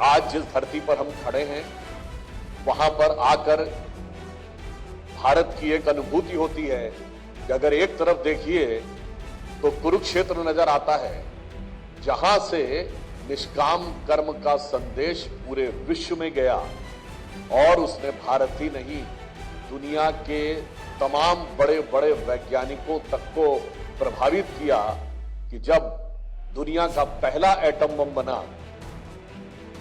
आज जिस धरती पर हम खड़े हैं वहां पर आकर भारत की एक अनुभूति होती है कि अगर एक तरफ देखिए तो कुरुक्षेत्र नजर आता है, जहां से निष्काम कर्म का संदेश पूरे विश्व में गया और उसने भारत ही नहीं दुनिया के तमाम बड़े बड़े वैज्ञानिकों तक को प्रभावित किया कि जब दुनिया का पहला एटम बम बना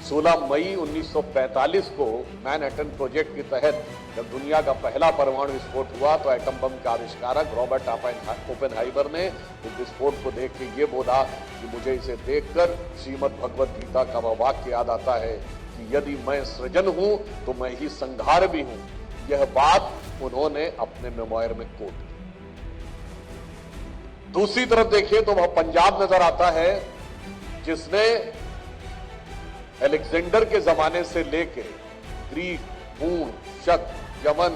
16 मई 1945 को मैनहट्टन प्रोजेक्ट के तहत जब दुनिया का पहला परमाणु विस्फोट हुआ तो एटम बम के आविष्कारक रॉबर्ट ओपेनहाइमर ने इस विस्फोट को देख के ये बोला कि मुझे इसे देखकर श्रीमद् भगवत गीता का वह वाक्य याद आता है कि यदि मैं सृजन हूं तो मैं ही संहार भी हूं। यह बात उन्होंने अपने मेमोयर में कोट की। दूसरी तरफ देखिए तो वह पंजाब नजर आता है जिसने अलेक्जेंडर के जमाने से लेकर ग्रीक, हूण, शक, यमन,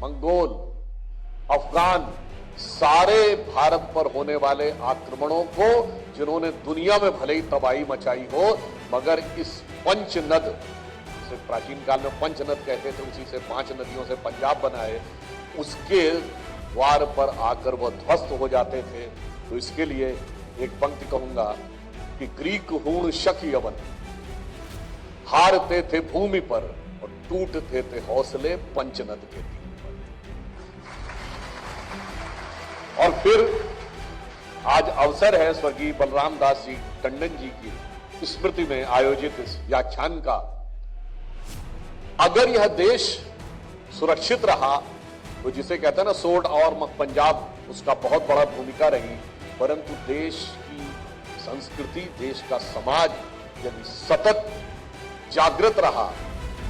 मंगोल, अफगान सारे भारत पर होने वाले आक्रमणों को, जिन्होंने दुनिया में भले ही तबाही मचाई हो, मगर इस पंचनद से प्राचीन काल में पंचनद कहते थे, उसी से 5 नदियों से पंजाब बना है, उसके द्वार पर आकर वह ध्वस्त हो जाते थे। तो इसके लिए एक पंक्ति कहूंगा कि ग्रीक, हूण, शक, यमन हारते थे भूमि पर और टूटते थे हौसले पंचनद के तीर पर। और फिर आज अवसर है स्वर्गीय बलराम दास जी टंडन जी की स्मृति में आयोजित इस व्याख्यान का। अगर यह देश सुरक्षित रहा तो जिसे कहते हैं ना सोड और पंजाब, उसका बहुत बड़ा भूमिका रही, परंतु देश की संस्कृति, देश का समाज यदि सतत जागृत रहा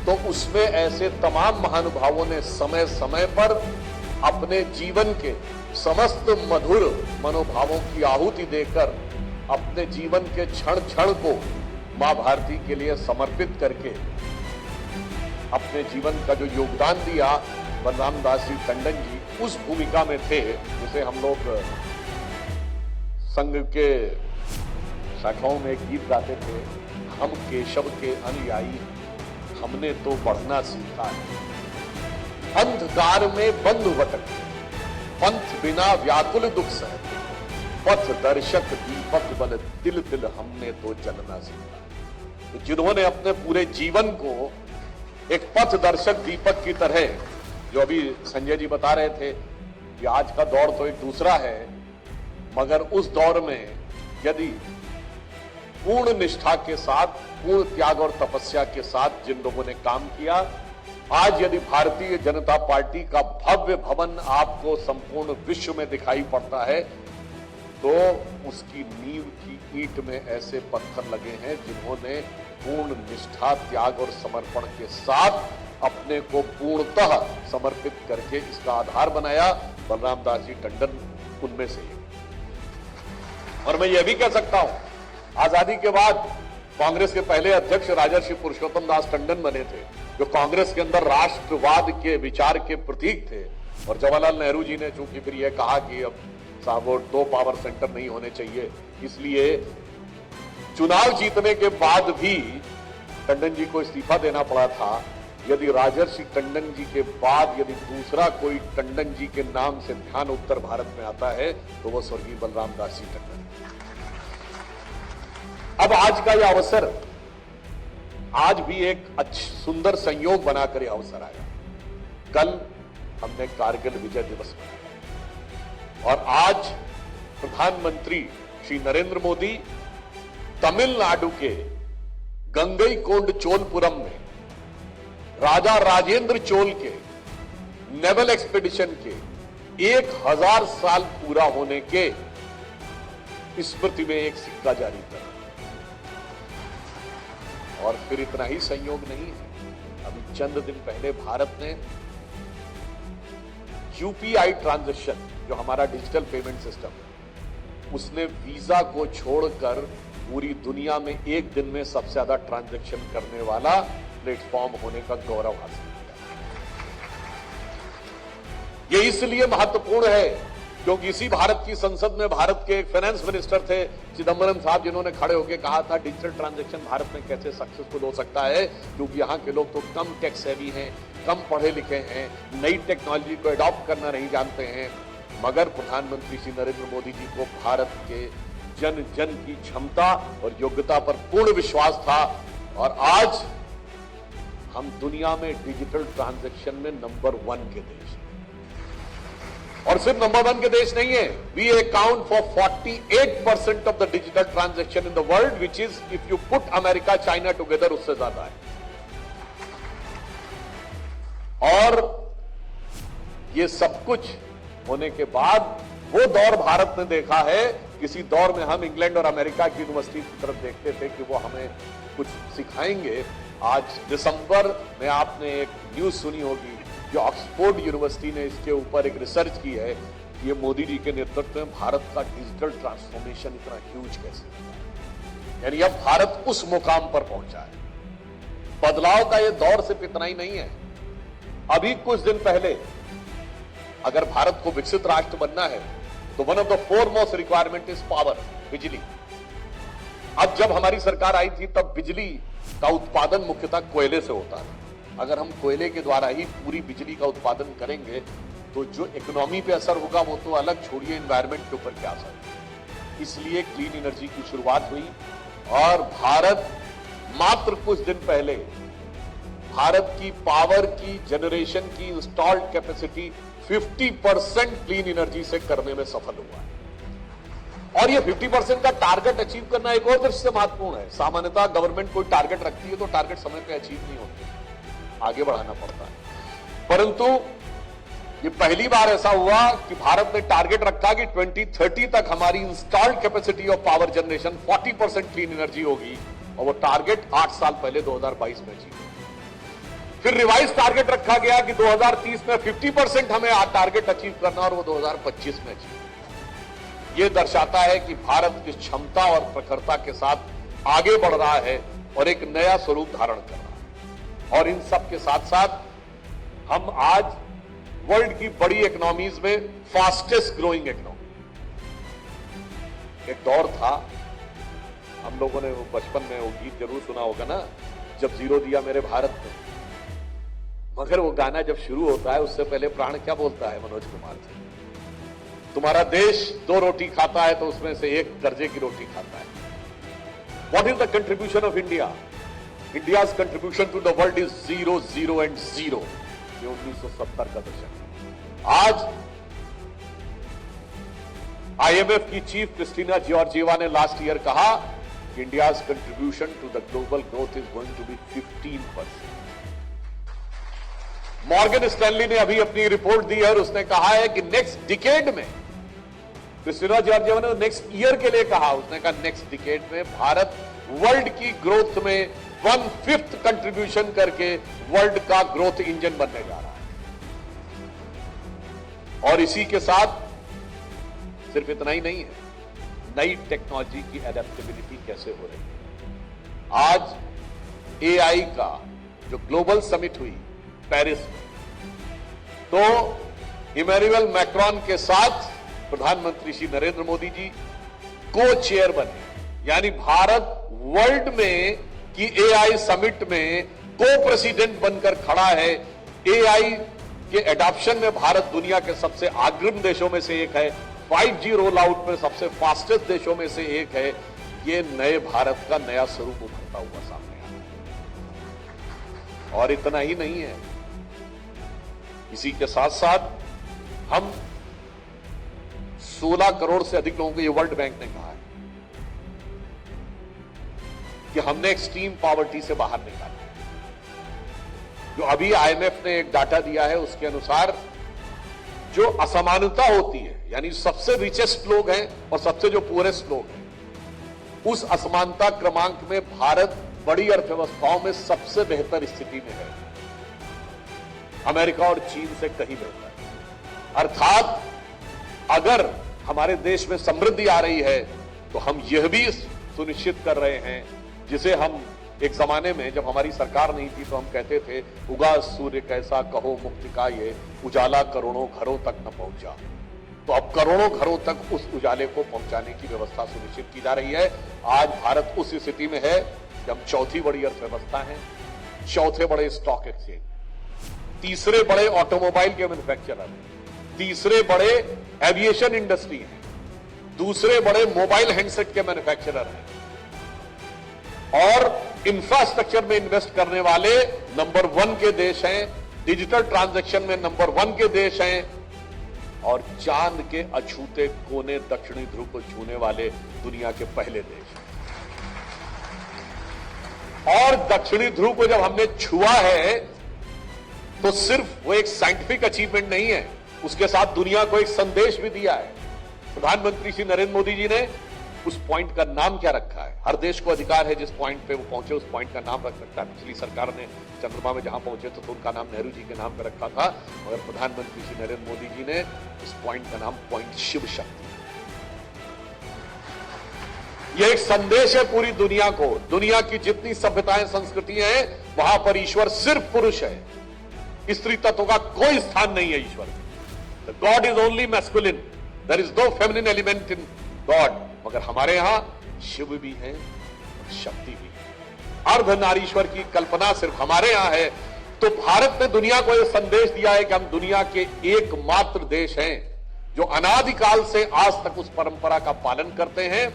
तो उसमें ऐसे तमाम महानुभावों ने समय समय पर अपने जीवन के समस्त मधुर मनोभावों की आहुति देकर अपने जीवन के क्षण क्षण को मां भारती के लिए समर्पित करके अपने जीवन का जो योगदान दिया, बलराम दास जी टंडन जी उस भूमिका में थे जिसे हम लोग संघ के शाखाओं में एक गीत गाते थे, हम केशव के अनुयायी, हमने तो बढ़ना सीखा है। अंधकार में बंद भटकते, पंथ बिना व्याकुल दुख सहते, पथ दर्शक दीपक बल तिल तिल हमने तो जलना सीखा। तो जिन्होंने अपने पूरे जीवन को एक पथ दर्शक दीपक की तरह, जो अभी संजय जी बता रहे थे कि आज का दौर तो एक दूसरा है, मगर उस दौर में यदि पूर्ण निष्ठा के साथ, पूर्ण त्याग और तपस्या के साथ जिन लोगों ने काम किया, आज यदि भारतीय जनता पार्टी का भव्य भवन आपको संपूर्ण विश्व में दिखाई पड़ता है तो उसकी नींव की ईंट में ऐसे पत्थर लगे हैं जिन्होंने पूर्ण निष्ठा, त्याग और समर्पण के साथ अपने को पूर्णतः समर्पित करके इसका आधार बनाया। बलराम दास जी टंडन उनमें से एक। और मैं यह भी कह सकता हूं, आजादी के बाद कांग्रेस के पहले अध्यक्ष राजर्षि पुरुषोत्तम दास टंडन बने थे, जो कांग्रेस के अंदर राष्ट्रवाद के विचार के प्रतीक थे। और जवाहरलाल नेहरू जी ने चूंकि फिर यह कहा कि अब साहब वो 2 पावर सेंटर नहीं होने चाहिए, इसलिए चुनाव जीतने के बाद भी टंडन जी को इस्तीफा देना पड़ा था। यदि राजर्षि टंडन जी के बाद यदि दूसरा कोई टंडन जी के नाम से ध्यान उत्तर भारत में आता है तो वो स्वर्गीय बलराम दास जी टंडन। अब आज का यह अवसर, आज भी एक सुंदर संयोग बनाकर यह अवसर आया। कल हमने कारगिल विजय दिवस मनाया और आज प्रधानमंत्री श्री नरेंद्र मोदी तमिलनाडु के गंगईकोंड चोलपुरम में राजा राजेंद्र चोल के नेवल एक्सपेडिशन के 1000 साल पूरा होने के स्मृति में एक सिक्का जारी कर। और फिर इतना ही संयोग नहीं है, अभी चंद दिन पहले भारत ने यूपीआई ट्रांजैक्शन, जो हमारा डिजिटल पेमेंट सिस्टम है, उसने वीजा को छोड़कर पूरी दुनिया में एक दिन में सबसे ज्यादा ट्रांजैक्शन करने वाला प्लेटफॉर्म होने का गौरव हासिल किया। यह इसलिए महत्वपूर्ण है क्योंकि इसी भारत की संसद में भारत के एक फाइनेंस मिनिस्टर थे चिदम्बरम साहब, जिन्होंने खड़े होकर कहा था डिजिटल ट्रांजैक्शन भारत में कैसे सक्सेसफुल हो सकता है, क्योंकि यहाँ के लोग तो कम टैक्स हैवी हैं, कम पढ़े लिखे हैं, नई टेक्नोलॉजी को अडॉप्ट करना नहीं जानते हैं। मगर प्रधानमंत्री श्री नरेंद्र मोदी जी को भारत के जन जन की क्षमता और योग्यता पर पूर्ण विश्वास था, और आज हम दुनिया में डिजिटल ट्रांजैक्शन में नंबर 1 के देश हैं। और सिर्फ नंबर 1 के देश नहीं है, we account for 48% of the digital transaction in the world, which is if you put America China together उससे ज्यादा है। और ये सब कुछ होने के बाद वो दौर भारत ने देखा है, किसी दौर में हम इंग्लैंड और अमेरिका की यूनिवर्सिटी की तरफ देखते थे कि वो हमें कुछ सिखाएंगे। आज दिसंबर में आपने एक न्यूज सुनी होगी, जो ऑक्सफोर्ड यूनिवर्सिटी ने इसके ऊपर एक रिसर्च की है, ये मोदी जी के नेतृत्व में भारत का डिजिटल ट्रांसफॉर्मेशन इतना ह्यूज कैसे है। यानी अब भारत उस मुकाम पर पहुंचा है। बदलाव का ये दौर सिर्फ इतना ही नहीं है। अभी कुछ दिन पहले अगर भारत को विकसित राष्ट्र बनना है तो one of the foremost requirement is power, बिजली। अब जब हमारी सरकार आई थी तब बिजली का उत्पादन मुख्यतः कोयले से होता है। अगर हम कोयले के द्वारा ही पूरी बिजली का उत्पादन करेंगे तो जो इकोनॉमी पे असर होगा वो तो अलग छोड़िए, एनवायरमेंट के ऊपर क्या असर। इसलिए क्लीन एनर्जी की शुरुआत हुई और भारत मात्र कुछ दिन पहले भारत की पावर की जनरेशन की इंस्टॉल्ड कैपेसिटी 50% क्लीन एनर्जी से करने में सफल हुआ है। और ये 50% का टारगेट अचीव करना एक और दृष्टि से महत्वपूर्ण है। सामान्यतः गवर्नमेंट कोई टारगेट रखती है तो टारगेट समय पे अचीव नहीं होते, आगे बढ़ाना पड़ता है। परंतु ये पहली बार ऐसा हुआ कि भारत ने टारगेट रखा कि 2030 तक हमारी installed capacity of power generation 40% clean energy होगी, और वो टारगेट 8 साल पहले 2022 में अचीव। फिर रिवाइज टारगेट रखा गया कि 2030 में 50% हमें टारगेट अचीव करना, और वो 2025 में अचीव। ये दर्शाता है कि भारत की क्षमता और प्रखरता के साथ आगे बढ़ रहा है और एक नया स्वरूप धारण कर रहा है। और इन सब के साथ साथ हम आज वर्ल्ड की बड़ी इकोनॉमीज में फास्टेस्ट ग्रोइंग इकोनॉमी। एक दौर था, हम लोगों ने वो बचपन में वो गीत जरूर सुना होगा ना, जब जीरो दिया मेरे भारत ने। मगर वो गाना जब शुरू होता है उससे पहले प्राण क्या बोलता है मनोज कुमार से, तुम्हारा देश 2 रोटी खाता है तो उसमें से 1 कर्जे की रोटी खाता है। What is the contribution of India? India's contribution to the world is 0, 0 and 0। ये 1970 का दशक है। आज IMF की चीफ क्रिस्टीना जॉर्जिएवा ने लास्ट ईयर कहा कि India's contribution to the global growth is going to be 15%। Morgan Stanley ने अभी अपनी रिपोर्ट दी है और उसने कहा है कि नेक्स्ट डिकेड में, क्रिस्टीना जॉर्जिएवा ने नेक्स्ट ईयर के लिए कहा, उसने कहा नेक्स्ट डिकेड में भारत वर्ल्ड की ग्रोथ में 1/5 कंट्रीब्यूशन करके वर्ल्ड का ग्रोथ इंजन बनने जा रहा है। और इसी के साथ सिर्फ इतना ही नहीं है, नई टेक्नोलॉजी की एडेप्टेबिलिटी कैसे हो रही है। आज AI का जो ग्लोबल समिट हुई पेरिस में, तो इमैनुअल मैक्रोन के साथ प्रधानमंत्री श्री नरेंद्र मोदी जी को चेयर बने। यानी भारत वर्ल्ड में की AI समिट में को प्रेसिडेंट बनकर खड़ा है। AI के एडॉप्शन में भारत दुनिया के सबसे अग्रिम देशों में से एक है, 5G रोल आउट में सबसे फास्टेस्ट देशों में से एक है। ये नए भारत का नया स्वरूप उभरता हुआ सामने आ रहा है। और इतना ही नहीं है, इसी के साथ साथ हम 16 करोड़ से अधिक लोगों को, ये वर्ल्ड बैंक ने कहा है कि हमने एक्सट्रीम पॉवर्टी से बाहर निकाला है। जो अभी IMF ने एक डाटा दिया है उसके अनुसार जो असमानता होती है, यानी सबसे रिचेस्ट लोग हैं और सबसे जो पुअरेस्ट लोग हैं, उस असमानता क्रमांक में भारत बड़ी अर्थव्यवस्थाओं में सबसे बेहतर स्थिति में है, अमेरिका और चीन से कहीं बेहतर। अर्थात अगर हमारे देश में समृद्धि आ रही है तो हम यह भी सुनिश्चित कर रहे हैं, जिसे हम एक जमाने में जब हमारी सरकार नहीं थी तो हम कहते थे, उगा सूर्य कैसा कहो मुक्ति का ये, उजाला करोड़ों घरों तक न पहुंचा। तो अब करोड़ों घरों तक उस उजाले को पहुंचाने की व्यवस्था सुनिश्चित की जा रही है। आज भारत उस स्थिति में है कि हम चौथी बड़ी अर्थव्यवस्था है, चौथे बड़े स्टॉक एक्सचेंज, तीसरे बड़े ऑटोमोबाइल के मैन्युफैक्चरर, तीसरे बड़े एविएशन इंडस्ट्री है, दूसरे बड़े मोबाइल हैंडसेट के मैन्युफैक्चरर हैं और इंफ्रास्ट्रक्चर में इन्वेस्ट करने वाले नंबर 1 के देश हैं, डिजिटल ट्रांजैक्शन में नंबर 1 के देश हैं और चांद के अछूते कोने दक्षिणी ध्रुव को छूने वाले दुनिया के पहले देश हैं। और दक्षिणी ध्रुव को जब हमने छुआ है तो सिर्फ वो एक साइंटिफिक अचीवमेंट नहीं है, उसके साथ दुनिया को एक संदेश भी दिया है। प्रधानमंत्री श्री नरेंद्र मोदी जी ने उस पॉइंट का नाम क्या रखा है? हर देश को अधिकार है जिस पॉइंट पे वो पहुंचे उस पॉइंट का नाम रख सकता है। पिछली सरकार ने चंद्रमा में जहां पहुंचे तो उनका नाम नेहरू जी के नाम पे रखा था, मगर प्रधानमंत्री श्री नरेंद्र मोदी जी ने उस पॉइंट का नाम पॉइंट शिव शक्ति। यह एक संदेश है पूरी दुनिया को। दुनिया की जितनी सभ्यताएं संस्कृतियां हैं वहां पर ईश्वर सिर्फ पुरुष है, स्त्री तत्व का कोई स्थान नहीं है ईश्वर में। God is only masculine, there is no feminine element in God. मगर हमारे यहां शिव भी है और शक्ति भी है। अर्धनारीश्वर की कल्पना सिर्फ हमारे यहां है। तो भारत ने दुनिया को यह संदेश दिया है कि हम दुनिया के एकमात्र देश हैं जो अनादिकाल से आज तक उस परंपरा का पालन करते हैं।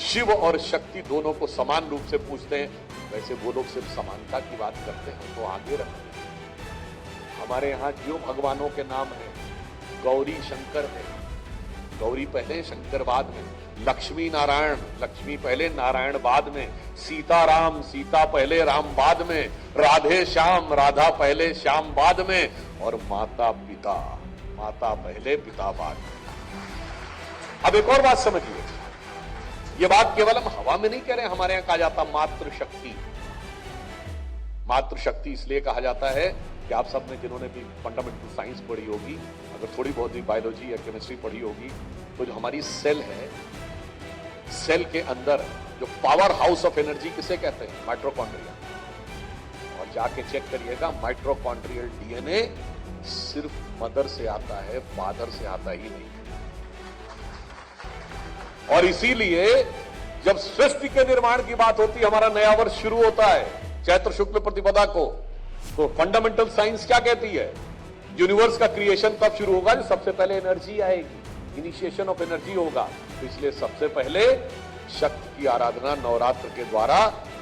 शिव और शक्ति दोनों को समान रूप से पूजते हैं। वैसे वो लोग सिर्फ समानता की बात करते हैं तो आगे रखते हैं। हमारे यहां जो भगवानों के नाम है, गौरी शंकर है, गौरी पहले शंकर बाद में, लक्ष्मी नारायण, लक्ष्मी पहले नारायण बाद में, सीताराम, सीता पहले राम बाद में, राधे श्याम, राधा पहले श्याम बाद में और माता पिता, माता पहले पिता बाद में। अब एक और बात समझिए, ये बात केवल हम हवा में नहीं कह रहे। हमारे यहां कहा जाता मातृशक्ति। मातृशक्ति इसलिए कहा जाता है कि आप सब ने जिन्होंने भी फंडामेंटल साइंस पढ़ी होगी, अगर थोड़ी बहुत भी बायोलॉजी या केमिस्ट्री पढ़ी होगी, तो जो हमारी सेल है, सेल के अंदर जो पावर हाउस ऑफ एनर्जी किसे कहते हैं? माइटोकॉन्ड्रिया। और जाके चेक करिएगा, माइटोकॉन्ड्रियल डीएनए सिर्फ मदर से आता है, फादर से आता ही नहीं। और इसीलिए जब सृष्टि के निर्माण की बात होती है, हमारा नया वर्ष शुरू होता है चैत्र शुक्ल प्रतिपदा को, तो फंडामेंटल साइंस क्या कहती है? यूनिवर्स का क्रिएशन तब शुरू होगा जब सबसे पहले एनर्जी आएगी, इनिशिएशन ऑफ एनर्जी होगा। तो इसलिए सबसे पहले शक्ति की आराधना नवरात्र के द्वारा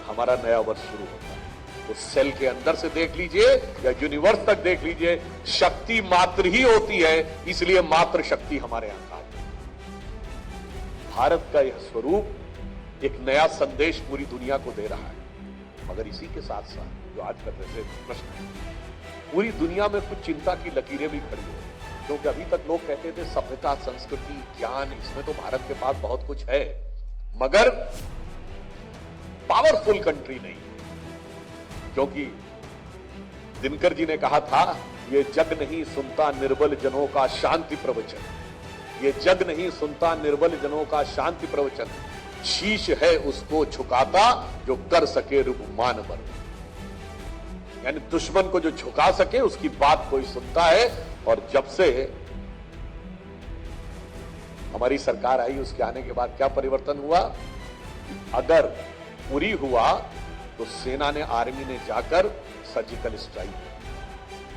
हमारा नया वर्ष शुरू होता है। तो सेल के अंदर से देख लीजिए या यूनिवर्स तक देख लीजिए, शक्ति मात्र ही होती है, इसलिए मात्र शक्ति हमारे यहां कहा जाता है। भारत का यह स्वरूप एक नया संदेश पूरी दुनिया को दे रहा है। मगर इसी के साथ साथ जो आज का जैसे प्रश्न है, पूरी दुनिया में कुछ चिंता की लकीरें भी खड़ी हो, क्योंकि अभी तक लोग कहते थे सभ्यता, संस्कृति, ज्ञान, इसमें तो भारत के पास बहुत कुछ है, मगर पावरफुल कंट्री नहीं। क्योंकि दिनकर जी ने कहा था, ये जग नहीं सुनता निर्बल जनों का शांति प्रवचन, ये जग नहीं सुनता निर्बल जनों का शांति प्रवचन, शीश है उसको झुकाता जो कर सके रूपमान वर्णन। यानी दुश्मन को जो झुका सके उसकी बात कोई सुनता है। और जब से हमारी सरकार आई, उसके आने के बाद क्या परिवर्तन हुआ? अगर उरी हुआ तो सेना ने, आर्मी ने जाकर सर्जिकल स्ट्राइक,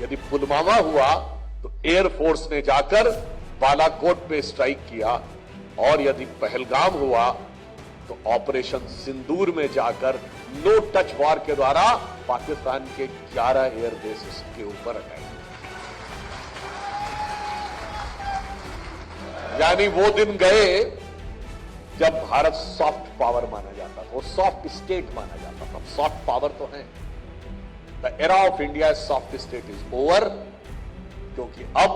यदि पुलवामा हुआ तो एयरफोर्स ने जाकर बालाकोट पे स्ट्राइक किया, और यदि पहलगाम हुआ तो ऑपरेशन सिंदूर में जाकर नो टच वॉर के द्वारा पाकिस्तान के 11 एयरबेस के ऊपर अटैक। यानी वो दिन गए जब भारत सॉफ्ट पावर माना जाता था, वो सॉफ्ट स्टेट माना जाता था। सॉफ्ट पावर तो है, the era of India soft state is over, क्योंकि अब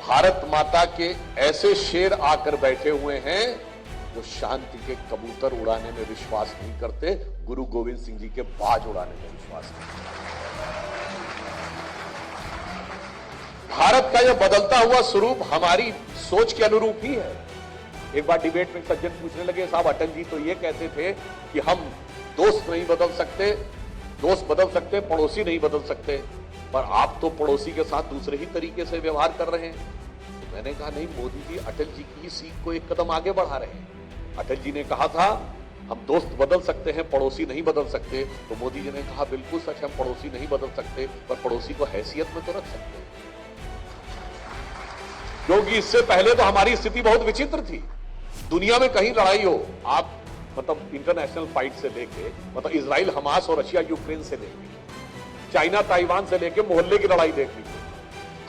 भारत माता के ऐसे शेर आकर बैठे हुए हैं जो शांति के कबूतर उड़ाने में विश्वास नहीं करते, गुरु गोविंद सिंह जी के बाज उड़ाने में विश्वास नहीं करते। भारत का यह बदलता हुआ स्वरूप हमारी सोच के अनुरूप ही है। एक बार डिबेट में सज्जन पूछने लगे, साहब अटल जी तो ये कहते थे कि हम दोस्त नहीं बदल सकते, दोस्त बदल सकते, पड़ोसी नहीं बदल सकते, पर आप तो पड़ोसी के साथ दूसरे ही तरीके से व्यवहार कर रहे हैं। मैंने कहा नहीं, मोदी जी अटल जी की सीख को एक कदम आगे बढ़ा रहे हैं। अटल जी ने कहा था हम दोस्त बदल सकते हैं, पड़ोसी नहीं बदल सकते। तो मोदी जी ने कहा बिल्कुल सच, हम पड़ोसी नहीं बदल सकते, पर पड़ोसी को हैसियत में तो रख सकते हैं। क्योंकि इससे पहले तो हमारी स्थिति बहुत विचित्र थी। दुनिया में कहीं लड़ाई हो, आप मतलब इंटरनेशनल फाइट से लेके, मतलब इजराइल हमास और रशिया यूक्रेन से लेके, चाइना ताइवान से लेके मोहल्ले की लड़ाई देख लीजिए,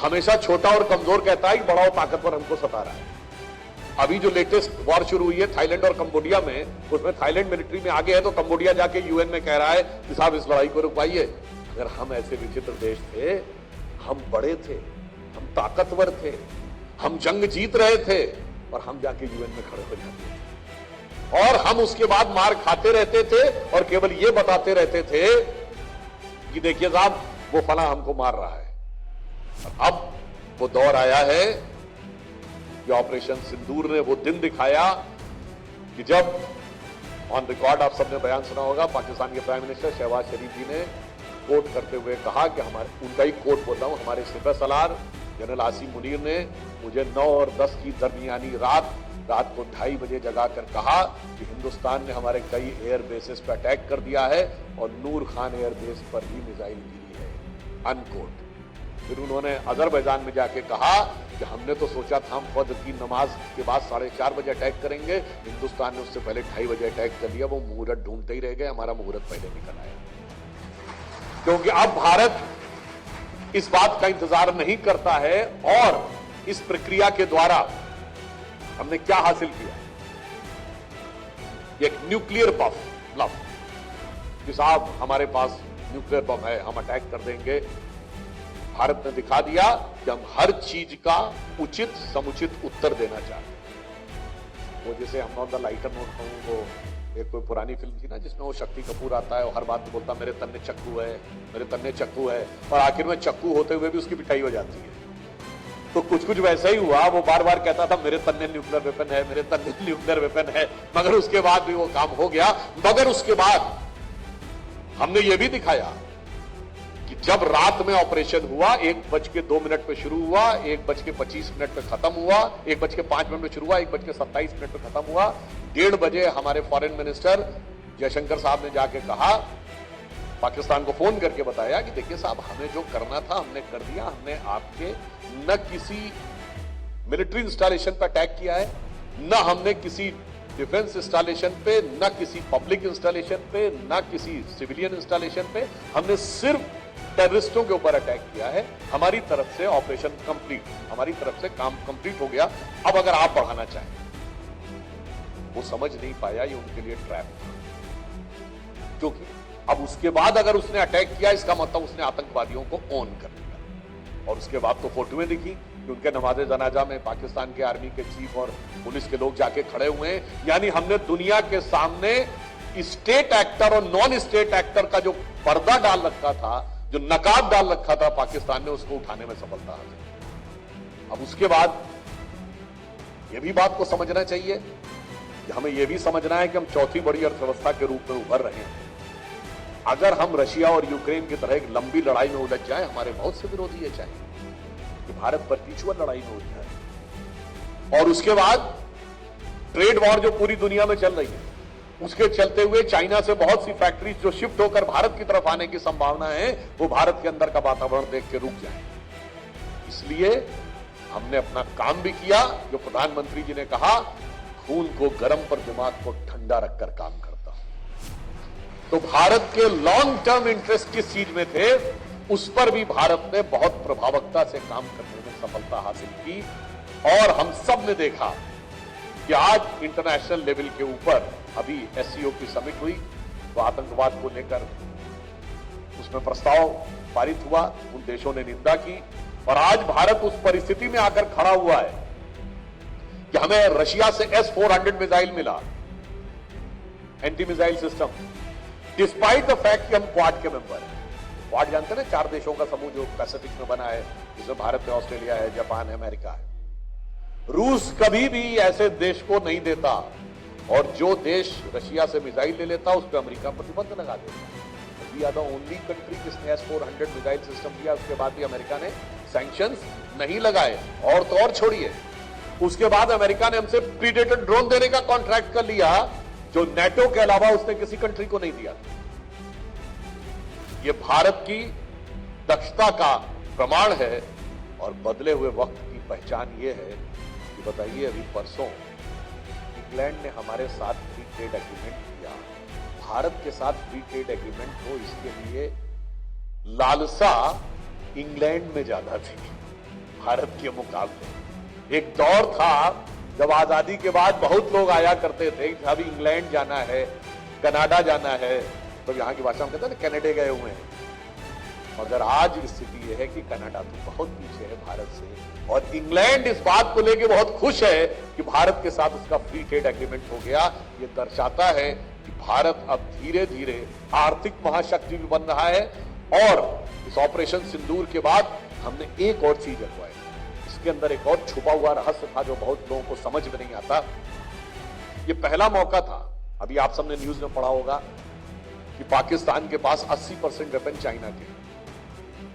हमेशा छोटा और कमजोर कहता है बड़ा और ताकतवर हमको सता रहा है। अभी जो लेटेस्ट वॉर शुरू हुई है थाईलैंड और कंबोडिया में, उसमें थाईलैंड मिलिट्री में आगे है तो कंबोडिया जाके यूएन में कह रहा है कि साहब इस लड़ाई को रुकवाइए। अगर हम ऐसे विचित्र देश थे, हम बड़े थे, हम ताकतवर थे, हम जंग जीत रहे थे, और हम जाके यूएन में खड़े हो जाते थे और हम उसके बाद मार खाते रहते थे और केवल ये बताते रहते थे कि देखिए साहब वो फला हमको मार रहा है। अब वो दौर आया है कि ऑपरेशन सिंदूर ने वो दिन दिखाया कि जब ऑन रिकॉर्ड आप सबने बयान सुना होगा, पाकिस्तान के प्राइम मिनिस्टर शहबाज शरीफ जी ने कोट करते हुए कहा कि हमारे, उनका ही कोट बोल रहा हूं, हमारे सिपह सलार जनरल आसिम मुनीर ने मुझे 9 और 10 की दरमियानी रात को 2:30 बजे जगाकर कहा कि हिंदुस्तान ने हमारे कई एयर बेसेस पर अटैक कर दिया है और नूर खान एयर बेस पर भी मिसाइल गिरी है, अनकोट। फिर उन्होंने अजरबैजान में जाके कहा कि हमने तो सोचा था हम फजर की नमाज के बाद 4:30 बजे अटैक करेंगे, हिंदुस्तान ने उससे पहले 2:30 बजे अटैक कर लिया। वो मुहूर्त ढूंढते ही रह गए, हमारा मुहूर्त पहले निकल आया। क्योंकि अब भारत इस बात का इंतजार नहीं करता है और इस प्रक्रिया के द्वारा हमने क्या हासिल किया, एक न्यूक्लियर ब्लफ कि साहब हमारे पास न्यूक्लियर बम है, हम अटैक कर देंगे। भारत ने दिखा दिया कि हम हर चीज का उचित समुचित उत्तर देना चाहते हैं। वो जैसे हम ऑन द लाइटर नोट कहूं, वो एक कोई पुरानी फिल्म थी ना जिसमें वो शक्ति कपूर आता है और हर बात में बोलता मेरे तन्ने चक्कू है, मेरे तन्ने चक्कू है, और आखिर में चक्कू होते हुए भी उसकी पिटाई हो जाती है। तो कुछ कुछ वैसा ही हुआ, वो बार बार कहता था मेरे तन्ने न्यूक्लियर वेपन है, मेरे तन्ने न्यूक्लियर वेपन है, मगर उसके बाद भी वो काम हो गया। मगर उसके बाद हमने ये भी दिखाया कि जब रात में ऑपरेशन हुआ, 1:02 पे शुरू हुआ, 1:25 पे खत्म हुआ, 1:05 पे शुरू हुआ, 1:27 पे खत्म हुआ, 1:30 बजे हमारे फॉरेन मिनिस्टर जयशंकर साहब ने जाके कहा, पाकिस्तान को फोन करके बताया कि देखिए साहब हमें जो करना था हमने कर दिया, हमने आपके न किसी मिलिट्री इंस्टॉलेशन पर अटैक किया है, न हमने किसी डिफेंस इंस्टॉलेशन पे, न किसी पब्लिक इंस्टॉलेशन पे, न किसी सिविलियन इंस्टॉलेशन पे, हमने सिर्फ टेररिस्टों के ऊपर अटैक किया है। हमारी तरफ से ऑपरेशन कंप्लीट, हमारी तरफ से काम कंप्लीट हो गया। अब अगर आप बढ़ाना चाहें, वो समझ नहीं पाया ये उनके लिए ट्रैप था, क्योंकि अब उसके बाद अगर उसने अटैक किया इसका मतलब उसने आतंकवादियों को ऑन कर दिया। और उसके बाद तो फोटोएं दिखी कि उनके नमाज़े जनाजा में पाकिस्तान के आर्मी के चीफ और पुलिस के लोग जाके खड़े हुए हैं। यानी हमने दुनिया के सामने स्टेट एक्टर और नॉन स्टेट एक्टर का जो पर्दा डाल रखा था, जो नकाब डाल रखा था पाकिस्तान ने, उसको उठाने में सफलता हासिल। अब उसके बाद यह भी बात को समझना चाहिए कि हमें यह भी समझना है कि हम चौथी बड़ी अर्थव्यवस्था के रूप में उभर रहे हैं। अगर हम रशिया और यूक्रेन की तरह एक लंबी लड़ाई में उलझ जाए, हमारे बहुत से विरोधी ये चाहेंगे कि भारत परपेचुअल लड़ाई में उलझ जाए। और उसके बाद ट्रेड वॉर जो पूरी दुनिया में चल रही है, उसके चलते हुए चाइना से बहुत सी फैक्ट्रीज जो शिफ्ट होकर भारत की तरफ आने की संभावना है, वो भारत के अंदर का वातावरण देख के रुक जाए। इसलिए हमने अपना काम भी किया, जो प्रधानमंत्री जी ने कहा, खून को गर्म पर दिमाग को ठंडा रखकर काम करता। तो भारत के लॉन्ग टर्म इंटरेस्ट किस चीज में थे, उस पर भी भारत ने बहुत प्रभावकता से काम करने में सफलता हासिल की। और हम सब ने देखा कि आज इंटरनेशनल लेवल के ऊपर अभी एससीओ की समिट हुई, तो आतंकवाद को लेकर उसमें प्रस्ताव पारित हुआ, उन देशों ने निंदा की। और आज भारत उस परिस्थिति में आकर खड़ा हुआ है कि हमें रशिया से S-400 मिसाइल मिला, anti missile system, despite the fact कि हम क्वाड के मेंबर हैं। क्वाड जानते हैं ना, 4 देशों का समूह जो पैसिफिक में बना है, जिसमें भारत है, ऑस्ट्रेलिया है, जापान है, अमेरिका है। रूस कभी भी ऐसे देश को नहीं देता, और जो देश रशिया से मिसाइल ले लेता उस पर अमेरिका प्रतिबंध लगा देता। We are the only country जिसने S-400 मिसाइल सिस्टम दिया, उसके बाद भी अमेरिका ने सैंक्शंस नहीं लगाए। और तो और छोड़िए, उसके बाद अमेरिका ने हमसे प्रीडेटर ड्रोन देने का कॉन्ट्रैक्ट कर लिया, जो नेटो के अलावा उसने किसी कंट्री को नहीं दिया। यह भारत की दक्षता का प्रमाण है और बदले हुए वक्त की पहचान यह है कि बताइए, अभी परसों इंग्लैंड ने हमारे साथ फ्री ट्रेड एग्रीमेंट किया। भारत के साथ फ्री ट्रेड एग्रीमेंट हो, इसके लिए लालसा इंग्लैंड में ज्यादा थी भारत के मुकाबले। एक दौर था जब आजादी के बाद बहुत लोग आया करते थे कि अभी इंग्लैंड जाना है, कनाडा जाना है, तो यहां की भाषा में कहते हैं ना, कनाडा गए हुए हैं। मगर आज स्थिति यह है कि कनाडा तो बहुत पीछे है भारत से, और इंग्लैंड इस बात को लेकर बहुत खुश है कि भारत के साथ उसका फ्री ट्रेड एग्रीमेंट हो गया। यह दर्शाता है कि भारत अब धीरे धीरे आर्थिक महाशक्ति भी बन रहा है। और इस ऑपरेशन सिंदूर के बाद हमने एक और चीज अगवाई, इसके अंदर एक और छुपा हुआ रहस्य था जो बहुत लोगों को समझ में नहीं आता। यह पहला मौका था, अभी आप सबने न्यूज में पढ़ा होगा कि पाकिस्तान के पास 80% वेपन चाइना के,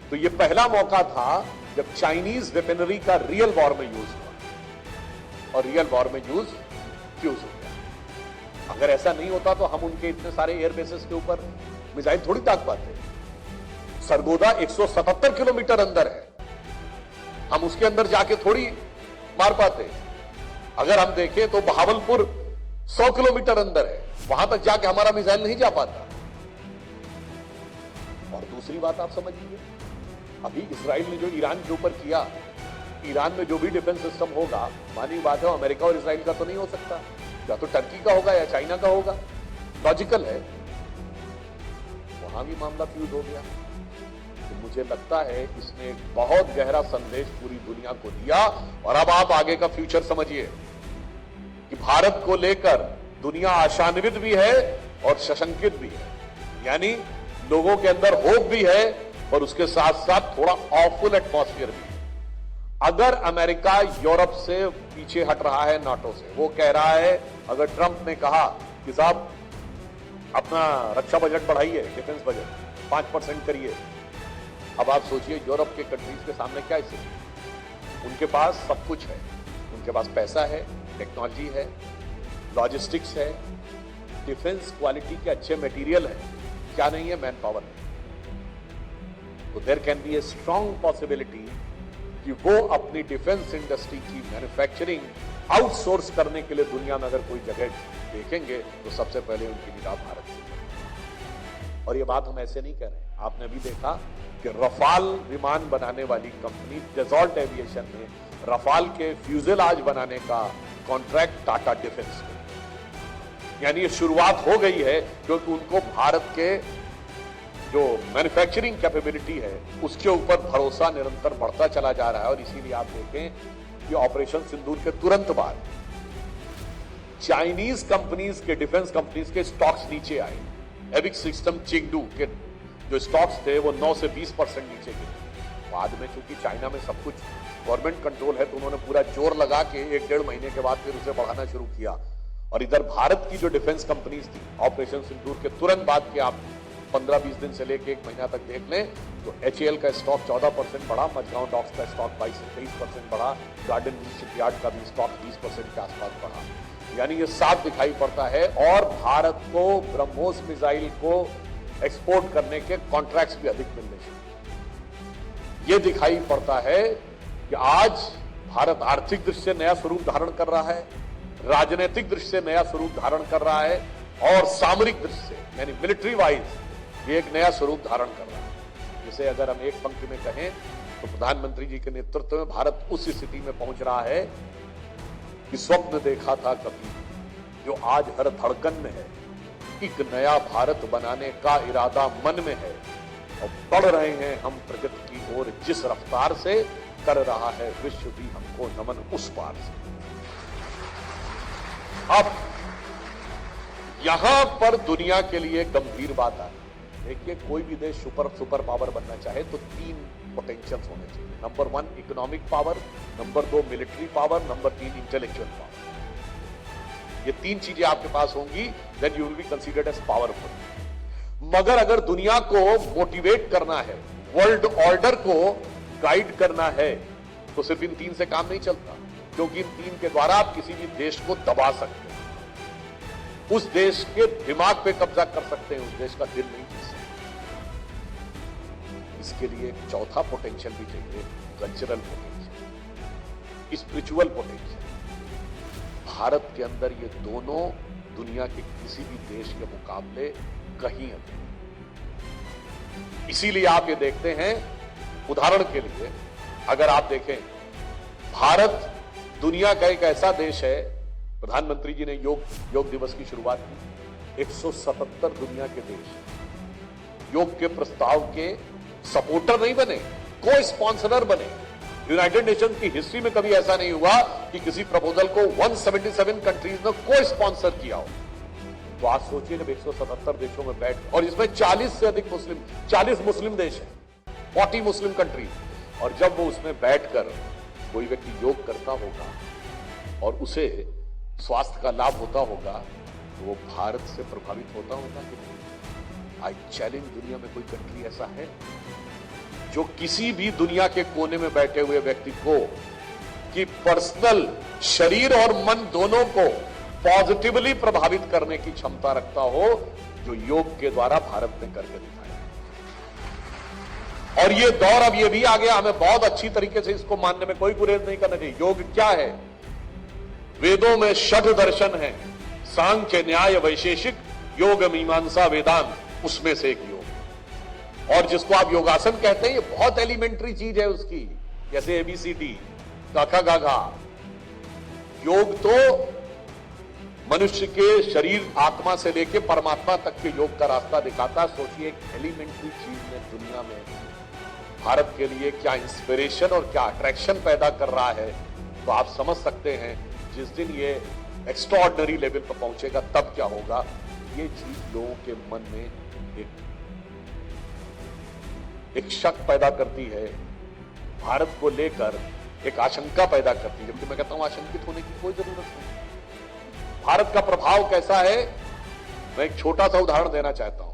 तो यह पहला मौका था जब चाइनीज वेपनरी का रियल वॉर में यूज हुआ, और रियल वॉर में यूज फ्यूज हो गया। अगर ऐसा नहीं होता तो हम उनके इतने सारे एयरबेसेस के ऊपर मिसाइल थोड़ी ताक पाते। सरगोदा 177 किलोमीटर अंदर है, हम उसके अंदर जाके थोड़ी मार पाते। अगर हम देखें तो बहावलपुर 100 किलोमीटर अंदर है, वहां तक जाके हमारा मिसाइल नहीं जा पाता। और दूसरी बात आप समझिए, अभी इजराइल ने जो ईरान के ऊपर किया, ईरान में जो भी डिफेंस सिस्टम होगा, मानी बात है, अमेरिका और इजराइल का तो नहीं हो सकता, या तो टर्की का होगा या चाइना का होगा, लॉजिकल है। वहां भी मामला फ्यूज हो गया। तो मुझे लगता है इसने एक बहुत गहरा संदेश पूरी दुनिया को दिया। और अब आप आगे का फ्यूचर समझिए कि भारत को लेकर दुनिया आशान्वित भी है और सशंकित भी है, यानी लोगों के अंदर होप भी है और उसके साथ साथ थोड़ा ऑफुल एटमॉस्फेयर भी है। अगर अमेरिका यूरोप से पीछे हट रहा है, नाटो से, वो कह रहा है, अगर ट्रंप ने कहा कि साहब अपना रक्षा बजट बढ़ाइए, डिफेंस बजट 5% करिए, अब आप सोचिए यूरोप के कंट्रीज के सामने क्या स्थिति। उनके पास सब कुछ है, उनके पास पैसा है, टेक्नोलॉजी है, लॉजिस्टिक्स है, डिफेंस क्वालिटी के अच्छे मटेरियल है, क्या नहीं है, मैन पावर है। तो there can be a strong possibility कि वो अपनी डिफेंस इंडस्ट्री की मैन्युफैक्चरिंग आउटसोर्स करने के लिए दुनिया में अगर कोई जगह देखेंगे तो सबसे पहले उनकी निगाह भारत से। और ये बात हम ऐसे नहीं कह रहे, आपने भी देखा कि रफाल विमान बनाने वाली कंपनी डसॉल्ट एविएशन ने रफाल के फ्यूजेलाज बनाने का कॉन्ट्रैक्ट टाटा डिफेंस को, यानी ये शुरुआत हो गई है, क्योंकि उनको भारत के जो मैन्युफैक्चरिंग कैपेबिलिटी है उसके ऊपर भरोसा निरंतर बढ़ता चला जा रहा है। और इसीलिए आप देखें कि ऑपरेशन सिंदूर के तुरंत बाद चाइनीज कंपनीज के, डिफेंस कंपनीज के स्टॉक्स नीचे आए। एविक सिस्टम चिंगडू के जो स्टॉक्स थे वो 9 से 20% नीचे गिरे। बाद में चूंकि चाइना में सब कुछ गवर्नमेंट कंट्रोल है, तो उन्होंने पूरा जोर लगा के 1-1.5 महीने के बाद फिर उसे बढ़ाना शुरू किया। और इधर भारत की जो डिफेंस कंपनीज थी, ऑपरेशन सिंदूर के तुरंत बाद के आप 15-20 दिन से लेकर 1 महीना तक देख लें तो HAL का स्टॉक 14% बढ़ा, मझगांव डॉक्स का स्टॉक 22 से 23% बढ़ा, गार्डन शिपयार्ड का भी स्टॉक 20% के आसपास बढ़ा। यानी ये साफ दिखाई पड़ता है। और भारत को ब्रह्मोस मिसाइल को एक्सपोर्ट करने के कॉन्ट्रैक्ट्स भी अधिक मिलने चाहिए। यह दिखाई पड़ता है कि आज भारत आर्थिक दृष्टि से नया स्वरूप धारण कर रहा है, राजनीतिक दृष्टि से नया स्वरूप धारण कर रहा है, और सामरिक दृष्टि से यानी मिलिट्री वाइज ये एक नया स्वरूप धारण कर रहा है। जिसे अगर हम एक पंक्ति में कहें तो प्रधानमंत्री जी के नेतृत्व में भारत उस स्थिति में पहुंच रहा है कि स्वप्न देखा था कभी, जो आज हर धड़कन में है। एक नया भारत बनाने का इरादा मन में है और बढ़ रहे हैं हम प्रगति की ओर, जिस रफ्तार से कर रहा है विश्व भी हमको नमन उस पार से। अब यहां पर दुनिया के लिए गंभीर बात आई। देखिए, कोई भी देश सुपर पावर बनना चाहे तो 3 पोटेंशियल्स होने चाहिए। Number 1 economic power, number 2 military power, number 3 intellectual power. ये 3 चीजें आपके पास होंगी, then you will be considered as powerful. मगर अगर दुनिया को मोटिवेट करना है, वर्ल्ड ऑर्डर को गाइड करना है, तो सिर्फ इन 3 से काम नहीं चलता, क्योंकि इन 3 के द्वारा आप किसी भी देश को दबा सकते हैं, उस देश के दिमाग पे कब्जा कर सकते हैं, उस देश का दिल नहीं जीत सकते। इसके लिए एक चौथा पोटेंशियल भी चाहिए, cultural potential, spiritual potential. Bharat के अंदर ये दोनों दुनिया के किसी भी देश के मुकाबले कहीं अधिक। इसीलिए आप ये देखते हैं, उदाहरण के लिए अगर आप देखें, भारत दुनिया का एक ऐसा देश है, प्रधानमंत्री जी ने योग दिवस की शुरुआत की, 177 दुनिया के देश योग के प्रस्ताव के सपोर्टर नहीं बने, को स्पॉन्सरर बने। यूनाइटेड नेशंस की हिस्ट्री में कभी ऐसा नहीं हुआ कि किसी प्रपोजल को 177 कंट्रीज ने को स्पॉन्सर किया हो। तो आप सोचिए जब 177 देशों में बैठ, और इसमें 40 से अधिक मुस्लिम, 40 मुस्लिम देश हैं, 40 मुस्लिम कंट्री, और जब वो उसमें बैठकर कोई व्यक्ति योग करता होगा और उसे स्वास्थ्य का लाभ होता होगा, तो वो भारत से प्रभावित होता होगा कि नहीं? आई चैलेंज, दुनिया में कोई कंट्री ऐसा है जो किसी भी दुनिया के कोने में बैठे हुए व्यक्ति को कि पर्सनल, शरीर और मन दोनों को पॉजिटिवली प्रभावित करने की क्षमता रखता हो, जो योग के द्वारा भारत ने करके दिखाया। और ये दौर अब ये भी आ गया, हमें बहुत अच्छी तरीके से इसको मानने में कोई गुरेज नहीं करना चाहिए। योग क्या है? वेदों में षड दर्शन है, सांख्य, न्याय, वैशेषिक, योग, मीमांसा, वेदांत, उसमें से एक योग। और जिसको आप योगासन कहते हैं, ये बहुत एलिमेंट्री चीज है उसकी, जैसे ABCD, काका गाघा। योग तो मनुष्य के शरीर, आत्मा से लेकर परमात्मा तक के योग का रास्ता दिखाता। सोचिए, एक एलिमेंट्री चीज ने दुनिया में भारत के लिए क्या इंस्पिरेशन और क्या अट्रैक्शन पैदा कर रहा है, तो आप समझ सकते हैं जिस दिन ये एक्स्ट्राऑर्डिनरी लेवल पर पहुंचेगा तब क्या होगा। ये चीज लोगों के मन में एक शक पैदा करती है, भारत को लेकर एक आशंका पैदा करती है, जबकि मैं कहता हूं आशंकित होने की कोई जरूरत नहीं। भारत का प्रभाव कैसा है, मैं एक छोटा सा उदाहरण देना चाहता हूं।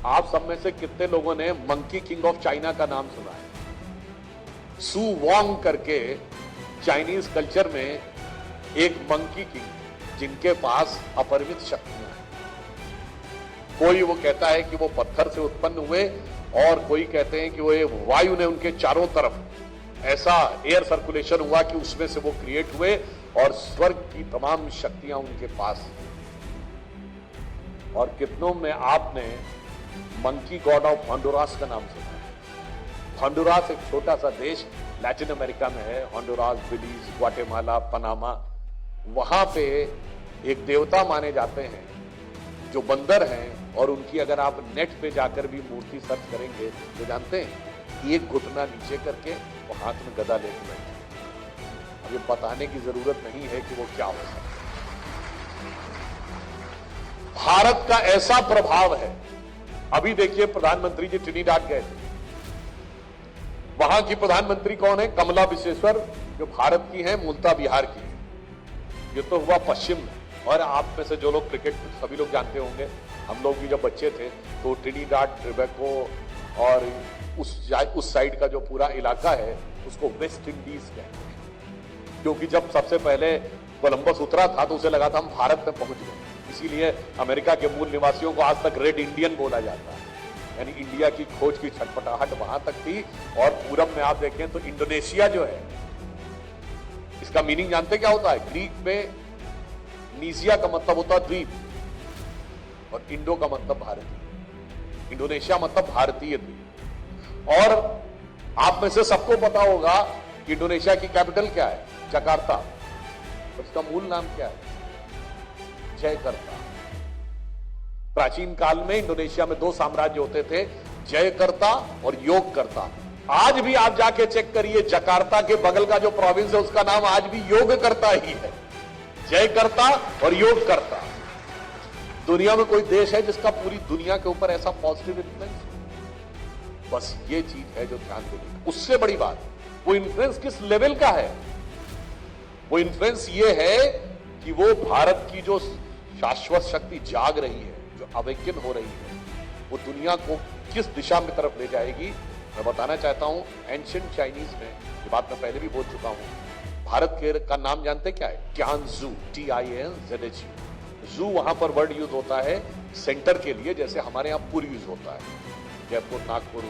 आप सब में से कितने लोगों ने मंकी किंग ऑफ चाइना का नाम सुना है? सू वॉन्ग करके चाइनीज कल्चर में एक मंकी किंग, जिनके पास अपरिमित शक्तियां हैं। कोई वो कहता है कि वो पत्थर से उत्पन्न हुए, और कोई कहते हैं कि वो वायु ने उनके चारों तरफ ऐसा एयर सर्कुलेशन हुआ कि उसमें से वो क्रिएट हुए, और स्वर्ग की तमाम शक्तियां उनके पास। और कितनों में आपने मंकी गॉड ऑफ होंडुरास का नाम सुना है? होंडुरास एक छोटा सा देश लैटिन अमेरिका में है, होंडुरास, बिलीज, ग्वाटेमाला, पनामा। वहां पे एक देवता माने जाते हैं जो बंदर हैं, और उनकी अगर आप नेट पे जाकर भी मूर्ति सर्च करेंगे तो जानते हैं, एक घुटना नीचे करके वो हाथ में गदा लेके बैठे। अब ये बताने की जरूरत नहीं है कि वो क्या हो सकता है। भारत का ऐसा प्रभाव है। अभी देखिए, प्रधानमंत्री जी ट्रिनिडाड गए थे, वहां की प्रधानमंत्री कौन है? कमला विश्वेश्वर, जो भारत की है, मूलतः बिहार की है। ये तो हुआ पश्चिम में। और आप में से जो लोग क्रिकेट सभी लोग जानते होंगे, हम लोग भी जब बच्चे थे तो ट्रिनिडाड, टोबैगो और उस साइड का जो पूरा इलाका है उसको वेस्ट इंडीज कहते हैं, क्योंकि जब सबसे पहले कोलंबस उतरा था तो उसे लगा था हम भारत में पहुंच गए। इसीलिए अमेरिका के मूल निवासियों को आज तक रेड इंडियन बोला जाता है, यानी इंडिया की खोज की छटपटाहट वहां तक थी। और पूरब में आप देखें तो इंडोनेशिया जो है, इसका मीनिंग जानते क्या होता है? ग्रीक में नीजिया का मतलब होता है द्वीप, और इंडो का मतलब भारतीय। इंडोनेशिया मतलब भारतीय द्वीप। और आप में से सबको पता होगा कि इंडोनेशिया की कैपिटल क्या है? जकार्ता। और इसका मूल नाम क्या है? जयकर्ता। प्राचीन काल में इंडोनेशिया में 2 साम्राज्य होते थे, जयकर्ता और योगकर्ता। आज भी आप जाके चेक करिए, जकार्ता के बगल का जो प्रोविंस है उसका नाम आज भी योगकर्ता ही है। जयकर्ता और योगकर्ता। दुनिया में कोई देश है जिसका पूरी दुनिया के ऊपर ऐसा पॉजिटिव इन्फ्लुएंस? बस ये चीज है जो ध्यान देनी। उससे बड़ी बात, वो इन्फ्लुएंस किस लेवल का है? वो इन्फ्लुएंस ये है कि वो भारत की जो शाश्वत शक्ति जाग रही है, जो अवेकन हो रही है, वो दुनिया को किस दिशा में तरफ ले जाएगी मैं बताना चाहता हूं। एंशिएंट चाइनीज में, ये बात मैं पहले भी बोल चुका हूं, भारत के का नाम जानते क्या है? ट्यानजू, TINZHU। जू वहां पर वर्ड यूज होता है सेंटर के लिए, जैसे हमारे यहां पुर यूज होता है, जयपुर, नागपुर,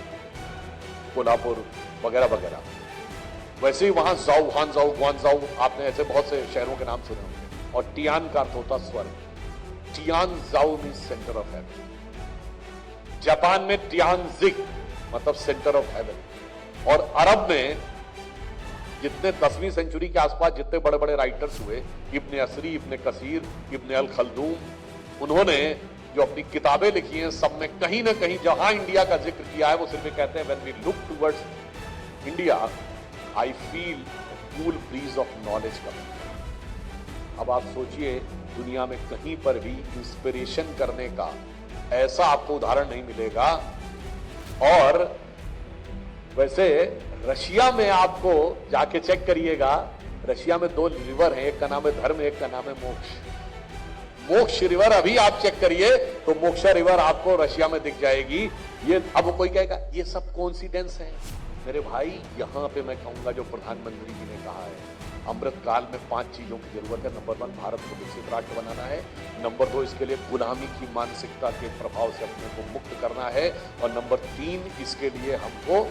कोल्हापुर वगैरह वगैरह। वैसे ही वहां जाओ, हानजाओ, ग्वानजाओ, आपने ऐसे बहुत से शहरों के नाम सुने होंगे। और टियान का अर्थ होता स्वर्ग। टियानजाओ means center of heaven. Japan में टियानजिक मतलब सेंटर ऑफ हेवन। और अरब में जितने 10वीं सेंचुरी के आसपास जितने बड़े बड़े राइटर्स हुए, इब्ने असरी, इब्ने कसीर, इब्ने अल खल्दूम, उन्होंने जो अपनी किताबें लिखी हैं सब में कहीं ना कहीं जहां इंडिया का जिक्र किया है वो सिर्फ कहते हैं when we look towards India I feel cool breeze of knowledge coming. अब आप सोचिए, दुनिया में कहीं पर भी इंस्पिरेशन करने का ऐसा आपको उदाहरण नहीं मिलेगा। और वैसे रशिया में आपको जाके चेक करिएगा, रशिया में 2 रिवर हैं, एक का नाम है धर्म, एक का नाम है मोक्ष। मोक्ष रिवर अभी आप चेक करिए तो मोक्षा रिवर आपको रशिया में दिख जाएगी। ये अब कोई कहेगा ये सब कोइंसिडेंस है। मेरे भाई, यहां पे मैं कहूंगा जो प्रधानमंत्री जी ने कहा है, अमृत काल में 5 चीजों की जरूरत है। नंबर 1, भारत को विकसित राष्ट्र बनाना है। नंबर 2, इसके लिए गुलामी की मानसिकता के प्रभाव से अपने को मुक्त करना है। और नंबर 3, इसके लिए हमको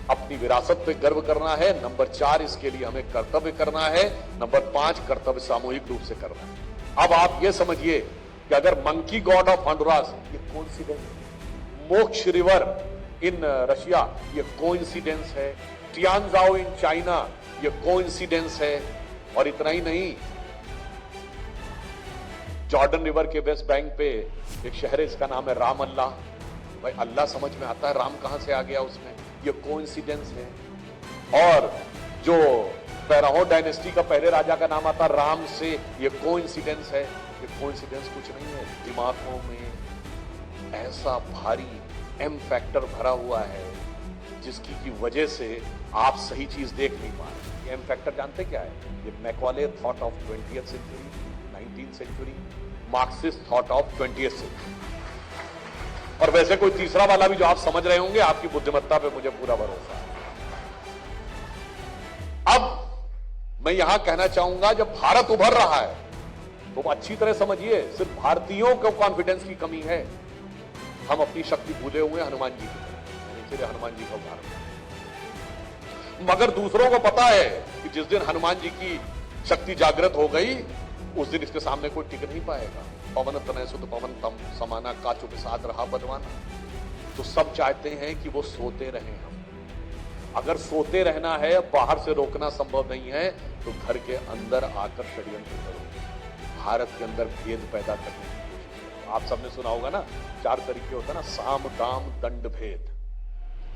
अपनी विरासत पे गर्व करना है। नंबर 4, इसके लिए हमें कर्तव्य करना है। नंबर 5, कर्तव्य सामूहिक रूप से करना है। अब आप ये समझिए कि अगर मंकी गॉड ऑफ हॉन्डुरास ये कोइंसिडेंस, मोक्ष रिवर इन रशिया ये कोइंसिडेंस है, टियानजाओ इन चाइना ये कोइंसिडेंस है। और इतना ही नहीं, जॉर्डन रिवर के वेस्ट बैंक पे एक शहर है, इसका नाम है राम अल्लाह। भाई अल्लाह समझ में आता है, राम कहां से आ गया उसमें? ये कोइंसिडेंस है। और जो पैराहो डायनेस्टी का पहले राजा का नाम आता राम से, ये कोइंसिडेंस है। ये कोइंसिडेंस कुछ नहीं है, दिमागों में ऐसा भारी एम फैक्टर भरा हुआ है जिसकी की वजह से आप सही चीज देख नहीं पा रहे। एम फैक्टर जानते क्या है? ये Macaulay thought of 20th century, 19th century, Marxist thought of 20th century. और वैसे कोई तीसरा वाला भी जो आप समझ रहे होंगे, आपकी बुद्धिमत्ता पे मुझे पूरा भरोसा है। अब मैं यहां कहना चाहूंगा, जब भारत उभर रहा है तो अच्छी तरह समझिए, सिर्फ भारतीयों को कॉन्फिडेंस की कमी है। हम अपनी शक्ति भूले हुए हनुमान जी की तरह, इसलिए हनुमान जी का उदाहरण। मगर दूसरों को पता है कि जिस दिन हनुमान जी की शक्ति जागृत हो गई, उस दिन इसके सामने कोई टिक नहीं पाएगा। पवन तनय सुत पवन तम समाना, काचो के साथ रहा बदवाना। तो सब चाहते हैं कि वो सोते रहें। हम अगर सोते रहना है, बाहर से रोकना संभव नहीं है, तो घर के अंदर आकर षड्यंत्र करो, भारत के अंदर भेद पैदा करने की कोशिश करो। आप सबने सुना होगा ना, 4 तरीके होता है ना, साम दाम दंड भेद।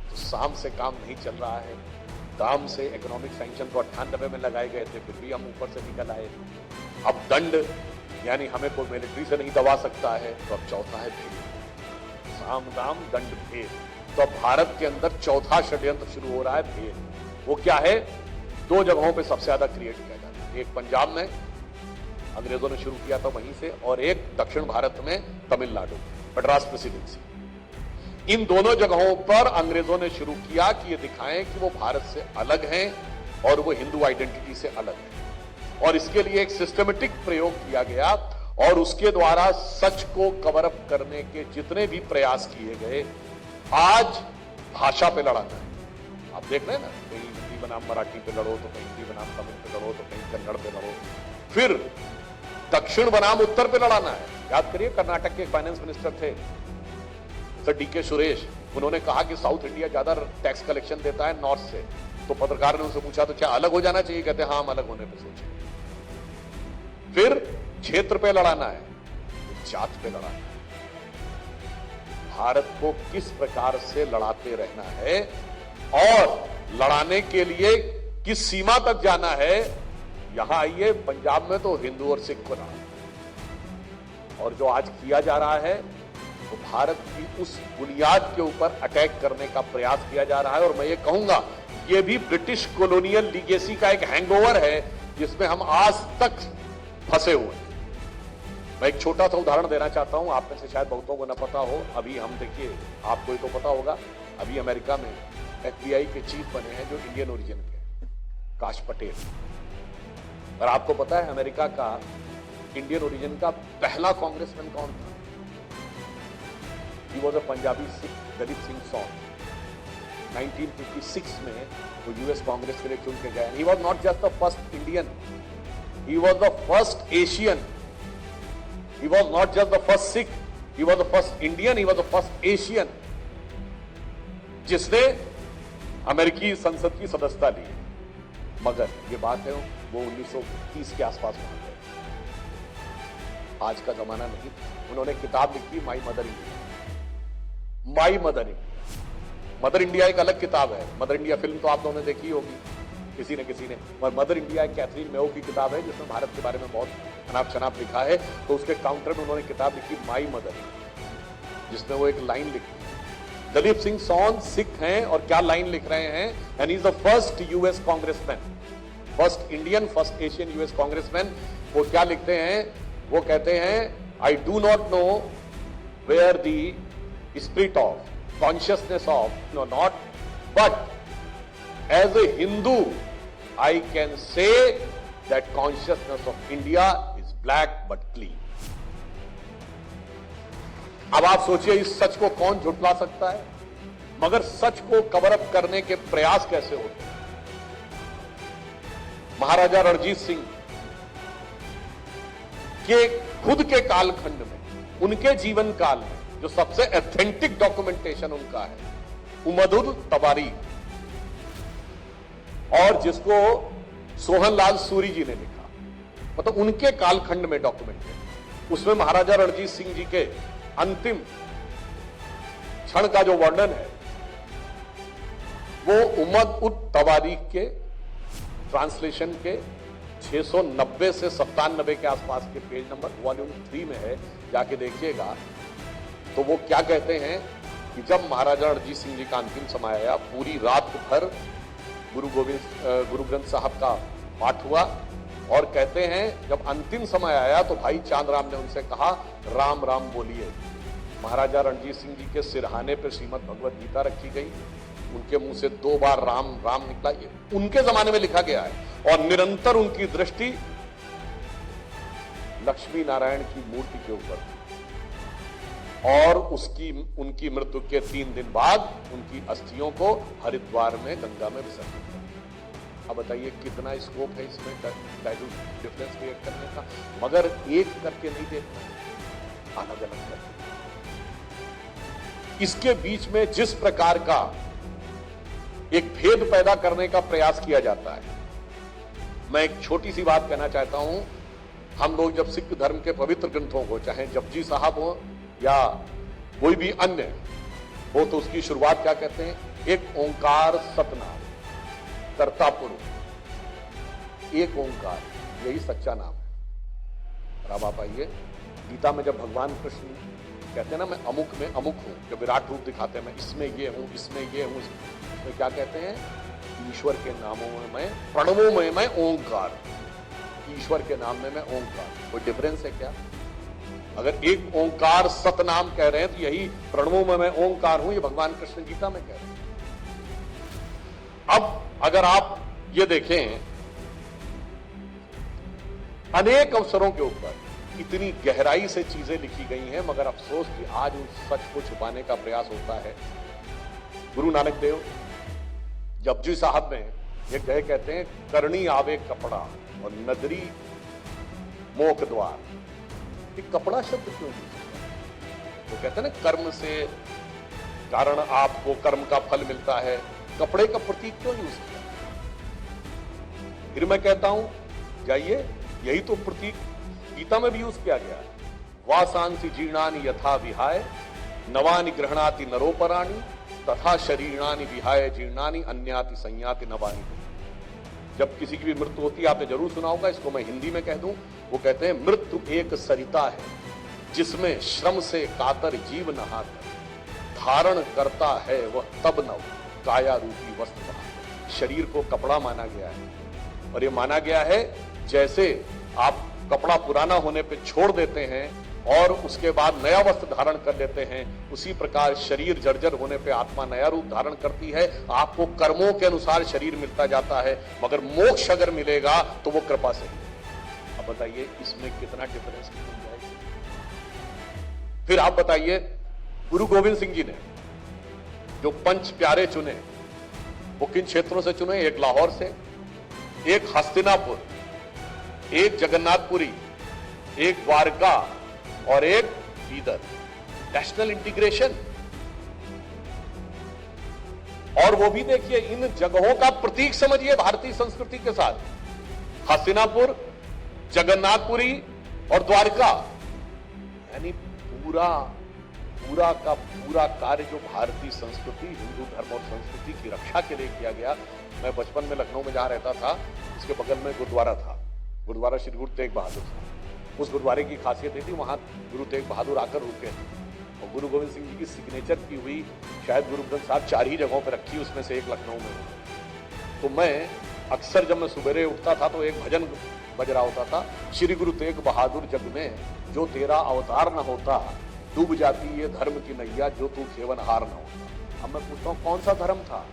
तो साम से काम नहीं चल रहा है, दाम से इकोनॉमिक सैंक्शन तो 98 में लगाए गए थे, फिर भी हम ऊपर से निकल आए। अब दंड यानी हमें कोई मिलिट्री से नहीं दबा सकता है, तो अब चौथा है भेद। साम दाम दंड भेद। तो अब भारत के अंदर चौथा षड्यंत्र शुरू हो रहा है, भेद। वो क्या है? 2 जगहों पे सबसे ज्यादा क्रिएट किया जाता है। एक पंजाब में अंग्रेजों ने शुरू किया था वहीं से, और एक दक्षिण भारत में तमिलनाडु, मद्रास प्रेसिडेंसी। इन दोनों जगहों पर अंग्रेजों ने शुरू किया कि ये दिखाएं कि वो भारत से अलग हैं और वो हिंदू आइडेंटिटी से अलग हैं। और इसके लिए एक सिस्टमेटिक प्रयोग किया गया, और उसके द्वारा सच को कवर अप करने के जितने भी प्रयास किए गए, आज भाषा पे लड़ाना है। आप देख रहे हैं ना, कहीं हिंदी बनाम मराठी पे लड़ो, तो कहीं हिंदी बनाम तमिल पे लड़ो, तो कहीं कन्नड़ पे लड़ो, फिर दक्षिण बनाम उत्तर पे लड़ाना है। याद करिए, कर्नाटक के फाइनेंस मिनिस्टर थे सर DK सुरेश, उन्होंने कहा कि साउथ इंडिया ज्यादा टैक्स कलेक्शन देता है नॉर्थ से। तो पत्रकार ने उनसे पूछा तो क्या अलग हो जाना चाहिए? कहते हाँ, हम अलग होने पे सोचे। फिर क्षेत्र पे लड़ाना है, जात पे लड़ाना है। भारत को किस प्रकार से लड़ाते रहना है और लड़ाने के लिए किस सीमा तक जाना है। यहां आइए, पंजाब में तो हिंदू और सिख को लड़ा, और जो आज किया जा रहा है वो भारत की उस बुनियाद के ऊपर अटैक करने का प्रयास किया जा रहा है। और मैं ये कहूंगा, ये भी ब्रिटिश कॉलोनियल लीगेसी का एक हैंगओवर है जिसमें हम आज तक फंसे हुए हैं। मैं एक छोटा सा उदाहरण देना चाहता हूं, आप में से शायद बहुतों को न पता हो। अभी हम देखिए, आपको ही तो पता होगा, अभी अमेरिका में FBI के चीफ बने हैं जो इंडियन ओरिजिन के, काश पटेल। और आपको पता है अमेरिका का इंडियन ओरिजिन का पहला कांग्रेसमैन कौन था? He was a Punjabi Sikh, Dalip Singh Saund. 1956 में वो यूएस कांग्रेस के लिए चुन के गए। He was not just the first Indian, he was the first Asian. He was not just the first Sikh, he was the first Indian, he was the first Asian जिसने अमेरिकी संसद की सदस्यता ली। मगर ये बात है वो 1930 के आसपास पहुंच गए। आज का जमाना नहीं। उन्होंने किताब लिखी my mother India. My mother India, mother India एक अलग किताब है। मदर इंडिया फिल्म तो आप लोगों ने देखी होगी किसी ने, और मदर इंडिया एक कैथरीन मेयो की किताब है जिसमें भारत के बारे में बहुत अनाप शनाप लिखा है। तो उसके काउंटर में उन्होंने किताब लिखी माई मदर, जिसमें वो एक लाइन लिखी। दलीप सिंह सॉन सिख हैं और क्या लाइन लिख रहे हैं? And is the first US congressman, first Indian, first Asian US congressman. वो क्या लिखते हैं? वो कहते हैं I do not know where the spirit of consciousness of know not, but as a Hindu I can say that consciousness of India is black but clean. अब आप सोचिए इस सच को कौन झुठला सकता है? मगर सच को कवर अप करने के प्रयास कैसे होते हैं? महाराजा रणजीत सिंह के खुद के कालखंड में, उनके जीवन काल में जो सबसे एथेंटिक डॉक्यूमेंटेशन उनका है, उमदुल तवारीख, और जिसको सोहनलाल सूरी जी ने लिखा, मतलब उनके कालखंड में डॉक्यूमेंट है। उसमें महाराजा रणजीत सिंह जी के अंतिम क्षण का जो वर्णन है वो उमद उत तवारीख के ट्रांसलेशन के 690 से 97 के आसपास के पेज नंबर वॉल्यूम 3 में है, जाके देखिएगा। तो वो क्या कहते हैं कि जब महाराजा रणजीत सिंह जी का अंतिम समय आया, पूरी रात भर गुरु ग्रंथ साहब का पाठ हुआ, और कहते हैं जब अंतिम समय आया तो भाई चांद राम ने उनसे कहा राम राम बोलिए। महाराजा रणजीत सिंह जी के सिरहाने पर श्रीमद् भगवत गीता रखी गई, उनके मुंह से 2 बार राम राम निकला। ये उनके जमाने में लिखा गया है, और निरंतर उनकी दृष्टि लक्ष्मी नारायण की मूर्ति के ऊपर थी। और उनकी मृत्यु के 3 दिन बाद उनकी अस्थियों को हरिद्वार में गंगा में विसर्जित किया। अब बताइए कितना स्कोप है इसमें डिफरेंस क्रिएट करने का। मगर एक करके नहीं देखना, अलग अलग करके। इसके बीच में जिस प्रकार का एक भेद पैदा करने का प्रयास किया जाता है, मैं एक छोटी सी बात कहना चाहता हूं। हम लोग जब सिख धर्म के पवित्र ग्रंथों को, चाहे जपजी साहब हो या कोई भी अन्य हो, तो उसकी शुरुआत क्या कहते हैं? एक ओंकार सतनाम, कर्ता पुरुष, एक ओंकार, यही सच्चा नाम है। और अब आप आइए, गीता में जब भगवान कृष्ण कहते हैं ना मैं अमुक में अमुक हूं, जब विराट रूप दिखाते हैं मैं इसमें ये हूं, इसमें ये हूं, इसमें क्या कहते हैं? ईश्वर के नामों में मैं, प्रणवों में मैं ओंकार, ईश्वर के नाम में मैं ओंकार। कोई डिफरेंस है क्या? अगर एक ओंकार सतनाम कह रहे हैं तो यही प्रणवों में मैं ओंकार हूं, ये भगवान कृष्ण गीता में कह रहे हैं। अब अगर आप ये देखें, अनेक अवसरों के ऊपर इतनी गहराई से चीजें लिखी गई हैं, मगर अफसोस कि आज उस सच को छुपाने का प्रयास होता है। गुरु नानक देव जपजी साहब में एक जगह कहते हैं, करनी आवे कपड़ा और नदरी मोक द्वार। कपड़ा शब्द क्यों यूज किया? वो कहते हैं ना, कर्म से कारण आपको कर्म का फल मिलता है, कपड़े का प्रतीक क्यों यूज किया? फिर मैं कहता हूं, जाइए, यही तो प्रतीक गीता में भी यूज किया गया है। वासांसी जीर्णानि यथा विहाय नवानि ग्रहणाति नरोपराणि तथा शरीरानि विहाय जीर्णानि अन्याति संयाति नवानि। जब किसी की भी मृत्यु होती है, आपने जरूर सुना होगा, इसको मैं हिंदी में कह दूं, वो कहते हैं मृत्यु एक सरिता है जिसमें श्रम से कातर जीव नहाकर धारण करता है वह तब नव काया रूपी वस्त्र बना। शरीर को कपड़ा माना गया है, और ये माना गया है जैसे आप कपड़ा पुराना होने पे छोड़ देते हैं और उसके बाद नया वस्त्र धारण कर लेते हैं, उसी प्रकार शरीर जर्जर होने पे आत्मा नया रूप धारण करती है। आपको कर्मों के अनुसार शरीर मिलता जाता है, मगर मोक्ष अगर मिलेगा तो वो कृपा से। अब बताइए इसमें कितना डिफरेंस मिल जाएगा। फिर आप बताइए, गुरु गोविंद सिंह जी ने जो पंच प्यारे चुने वो किन क्षेत्रों से चुने? एक लाहौर से, एक हस्तिनापुर, एक जगन्नाथपुरी, एक द्वारका और एक बीदर। National integration. और वो भी देखिए, इन जगहों का प्रतीक समझिए भारतीय संस्कृति के साथ। हस्तिनापुर, जगन्नाथपुरी और द्वारका, यानी पूरा का पूरा कार्य जो भारतीय संस्कृति, हिंदू धर्म और संस्कृति की रक्षा के लिए किया गया। मैं बचपन में लखनऊ में जहां रहता था, उसके बगल में गुरुद्वारा था, गुरुद्वारा श्री गुरु तेग बहादुर साहब। उस गुरुद्वारे की खासियत ये थी, वहां गुरु तेग बहादुर आकर रुके थे और गुरु गोविंद सिंह जी की सिग्नेचर की हुई शायद गुरु ग्रंथ साहब 4 ही जगहों पर रखी, उसमें से एक लखनऊ में। तो मैं अक्सर जब मैं सुबेरे उठता था तो एक भजन बज रहा होता था, श्री गुरु तेग बहादुर जग में जो तेरा अवतार न होता, डूब जाती ये धर्म की नैया जो तू खेवनहार न होता। अब मैं पूछता हूं कौन सा धर्म था?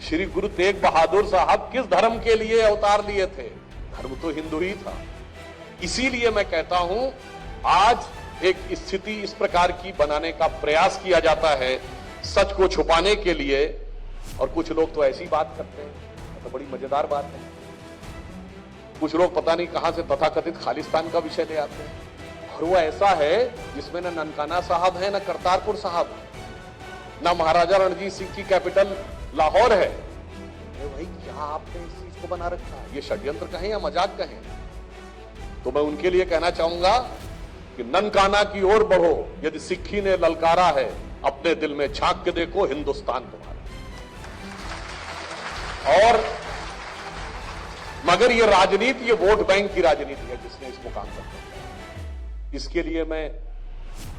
श्री गुरु तेग बहादुर साहब किस धर्म के लिए अवतार लिए थे? धर्म तो हिंदू ही था। इसीलिए मैं कहता हूं, आज एक स्थिति इस प्रकार की बनाने का प्रयास किया जाता है सच को छुपाने के लिए, और कुछ लोग तो ऐसी बात करते हैं, तो बड़ी मजेदार बात है। कुछ लोग पता नहीं कहां से तथाकथित खालिस्तान का विषय ले आते हैं, और वो ऐसा है जिसमें न ननकाना साहब है, न करतारपुर साहब है, न महाराजा रणजीत सिंह की कैपिटल लाहौर है। भाई क्या आपने इस चीज को बना रखा है? ये षड्यंत्र कहें या मजाक कहें? तो मैं उनके लिए कहना चाहूंगा कि ननकाना की ओर बढ़ो, यदि सिक्खी ने ललकारा है, अपने दिल में झांक के देखो, हिंदुस्तान तुम्हारा। और मगर ये राजनीति, ये वोट बैंक की राजनीति है जिसने इस मुकाम तक पहुंचाया। इसके लिए मैं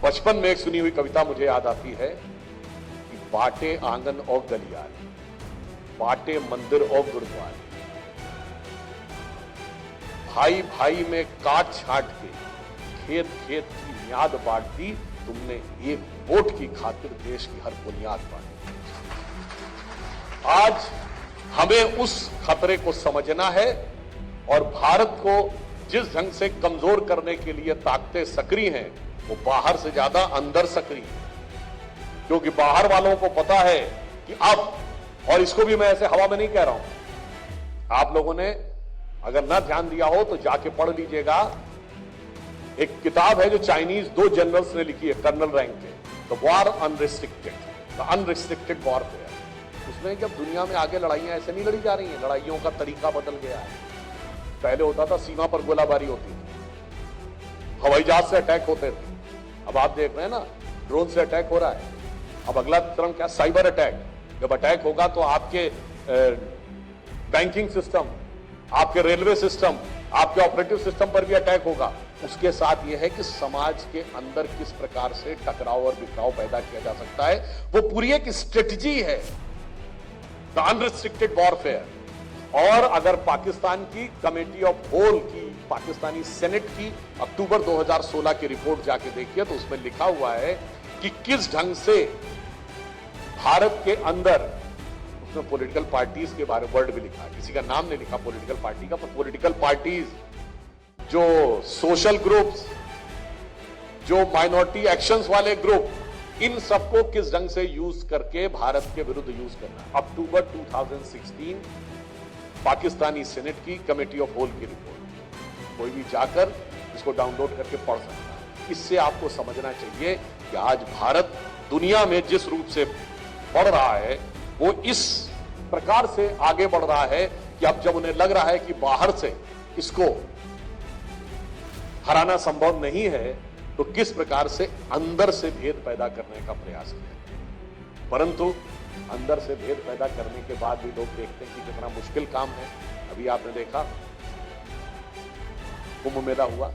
बचपन में एक सुनी हुई कविता मुझे याद आती है कि बाटे आंगन और गलियारे, बाटे मंदिर और गुरुद्वारे, भाई भाई में काट छाट के खेत खेत की मियाद बांट दी, तुमने एक वोट की खातिर देश की हर बुनियाद बांटी। आज हमें उस खतरे को समझना है और भारत को जिस ढंग से कमजोर करने के लिए ताकतें सक्रिय हैं, वो बाहर से ज्यादा अंदर सक्रिय है। क्योंकि बाहर वालों को पता है कि अब, और इसको भी मैं ऐसे हवा में नहीं कह रहा हूं, आप लोगों ने अगर ना ध्यान दिया हो तो जाके पढ़ लीजिएगा। एक किताब है जो चाइनीज 2 जनरल्स ने लिखी है, कर्नल रैंक के, the war unrestricted, the unrestricted warfare. उसमें जब दुनिया में आगे लड़ाइयां ऐसे नहीं लड़ी जा रही हैं, लड़ाइयों का तरीका बदल गया है। पहले होता था सीमा पर गोलाबारी होती थी, हवाई जहाज से अटैक होते थे। अब आप देख रहे हैं ना, ड्रोन से अटैक हो रहा है। अब अगला चरण क्या? Cyber attack. जब अटैक होगा तो आपके बैंकिंग सिस्टम, आपके रेलवे सिस्टम, आपके ऑपरेटिव सिस्टम पर भी अटैक होगा। उसके साथ यह है कि समाज के अंदर किस प्रकार से टकराव और बिखराव पैदा किया जा सकता है, वो पूरी एक स्ट्रेटजी है, द अनरिस्ट्रिक्टेड वॉरफेयर। और अगर पाकिस्तान की कमेटी ऑफ होल की, पाकिस्तानी सेनेट की अक्टूबर 2016 की रिपोर्ट जाके देखिए तो उसमें लिखा हुआ है कि किस ढंग से भारत के अंदर, उसमें पॉलिटिकल पार्टीज के बारे में वर्ड भी लिखा है, किसी का नाम नहीं लिखा पॉलिटिकल पार्टी का, पर पॉलिटिकल पार्टीज, जो सोशल ग्रुप्स, जो माइनॉरिटी एक्शंस वाले ग्रुप, इन सबको किस ढंग से यूज करके भारत के विरुद्ध यूज करना। अक्टूबर 2016 पाकिस्तानी सेनेट की कमेटी ऑफ होल की रिपोर्ट, कोई भी जाकर इसको डाउनलोड करके पढ़ सकता है। इससे आपको समझना चाहिए कि आज भारत दुनिया में जिस रूप से बढ़ रहा है, वो इस प्रकार से आगे बढ़ रहा है कि अब जब उन्हें लग रहा है कि बाहर से इसको हराना संभव नहीं है, तो किस प्रकार से अंदर से भेद पैदा करने का प्रयास किया। परंतु अंदर से भेद पैदा करने के बाद भी लोग देखते हैं कि कितना मुश्किल काम है। अभी आपने देखा कुंभ मेला हुआ,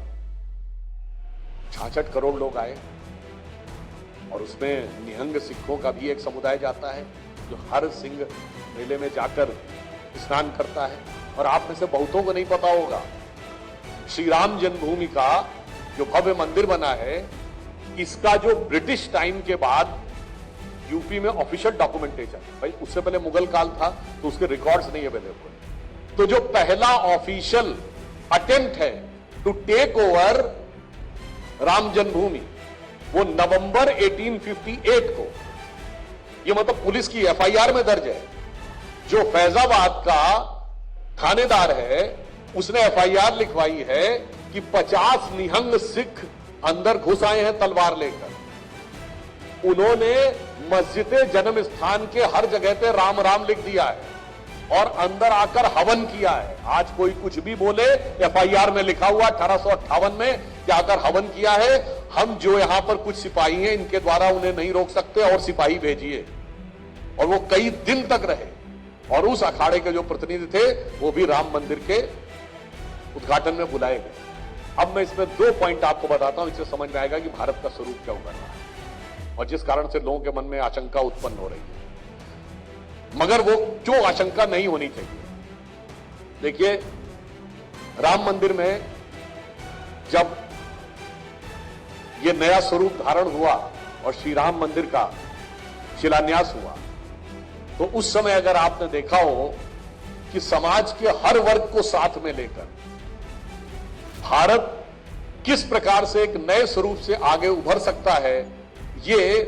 66 करोड़ लोग आए, और उसमें निहंग सिखों का भी एक समुदाय जाता है जो हर सिंह मेले में जाकर स्नान करता है। और आप में से बहुतों को नहीं पता होगा श्री राम जन्मभूमि का जो भव्य मंदिर बना है, इसका जो ब्रिटिश टाइम के बाद यूपी में ऑफिशियल डॉक्यूमेंटेशन, भाई उससे पहले मुगल काल था तो उसके रिकॉर्ड्स नहीं अवेलेबल, तो जो पहला ऑफिशियल अटेम्प्ट है टू टेक ओवर राम जन्मभूमि वो नवंबर 1858 को, ये मतलब पुलिस की एफआईआर में दर्ज है। जो फैजाबाद का थानेदार है उसने एफआईआर लिखवाई है कि 50 निहंग सिख अंदर घुस आए हैं तलवार लेकर। उन्होंने मस्जिद जन्म स्थान के हर जगह पे राम राम लिख दिया है और अंदर आकर हवन किया है। आज कोई कुछ भी बोले, एफआईआर में लिखा हुआ 1858 में कि आकर हवन किया है। हम जो यहां पर कुछ सिपाही हैं इनके द्वारा उन्हें नहीं रोक सकते और सिपाही भेजिए। और वो कई दिन तक रहे और उस अखाड़े के जो प्रतिनिधि थे वो भी राम मंदिर के उद्घाटन में बुलाए गए। अब मैं इसमें 2 पॉइंट आपको बताता हूं, इससे समझ में आएगा कि भारत का स्वरूप क्या उभर रहा है और जिस कारण से लोगों के मन में आशंका उत्पन्न हो रही है, मगर वो जो आशंका नहीं होनी चाहिए। देखिए, राम मंदिर में जब ये नया स्वरूप धारण हुआ और श्री राम मंदिर का शिलान्यास हुआ तो उस समय अगर आपने देखा हो कि समाज के हर वर्ग को साथ में लेकर भारत किस प्रकार से एक नए स्वरूप से आगे उभर सकता है, ये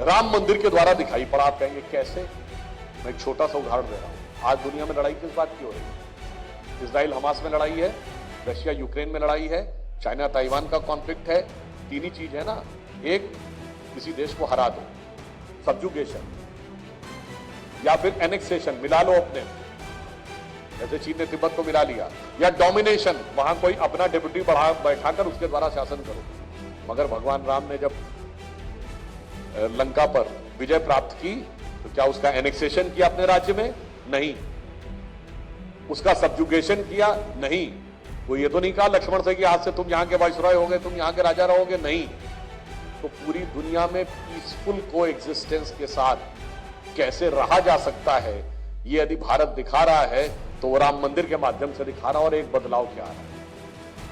राम मंदिर के द्वारा दिखाई पड़ा। आप कहेंगे कैसे? मैं एक छोटा सा उदाहरण दे रहा हूं। आज दुनिया में लड़ाई किस बात की हो रही है? इजराइल हमास में लड़ाई है, रशिया यूक्रेन में लड़ाई है, चाइना ताइवान का कॉन्फ्लिक्ट है। तीन ही चीज है ना, एक किसी देश को हरा दो, सब्जुगेशन, या फिर एनेक्सेशन, मिला लो अपने, जैसे चीन ने तिब्बत को मिला लिया, या डोमिनेशन, वहां कोई अपना डिप्यूटी बैठाकर उसके द्वारा शासन करो। मगर भगवान राम ने जब लंका पर विजय प्राप्त की तो क्या उसका एनेक्सेशन किया अपने राज्य में? नहीं। उसका सब्जुगेशन किया? नहीं। वो ये तो नहीं कहा लक्ष्मण से कि आज से तुम यहां के वाइसरॉय हो गए, तुम यहां के राजा रहोगे, नहीं। तो पूरी दुनिया में पीसफुल को एग्जिस्टेंस के साथ कैसे रहा जा सकता है, ये यदि भारत दिखा रहा है तो वो राम मंदिर के माध्यम से दिखा रहा। और एक बदलाव क्या आ रहा है,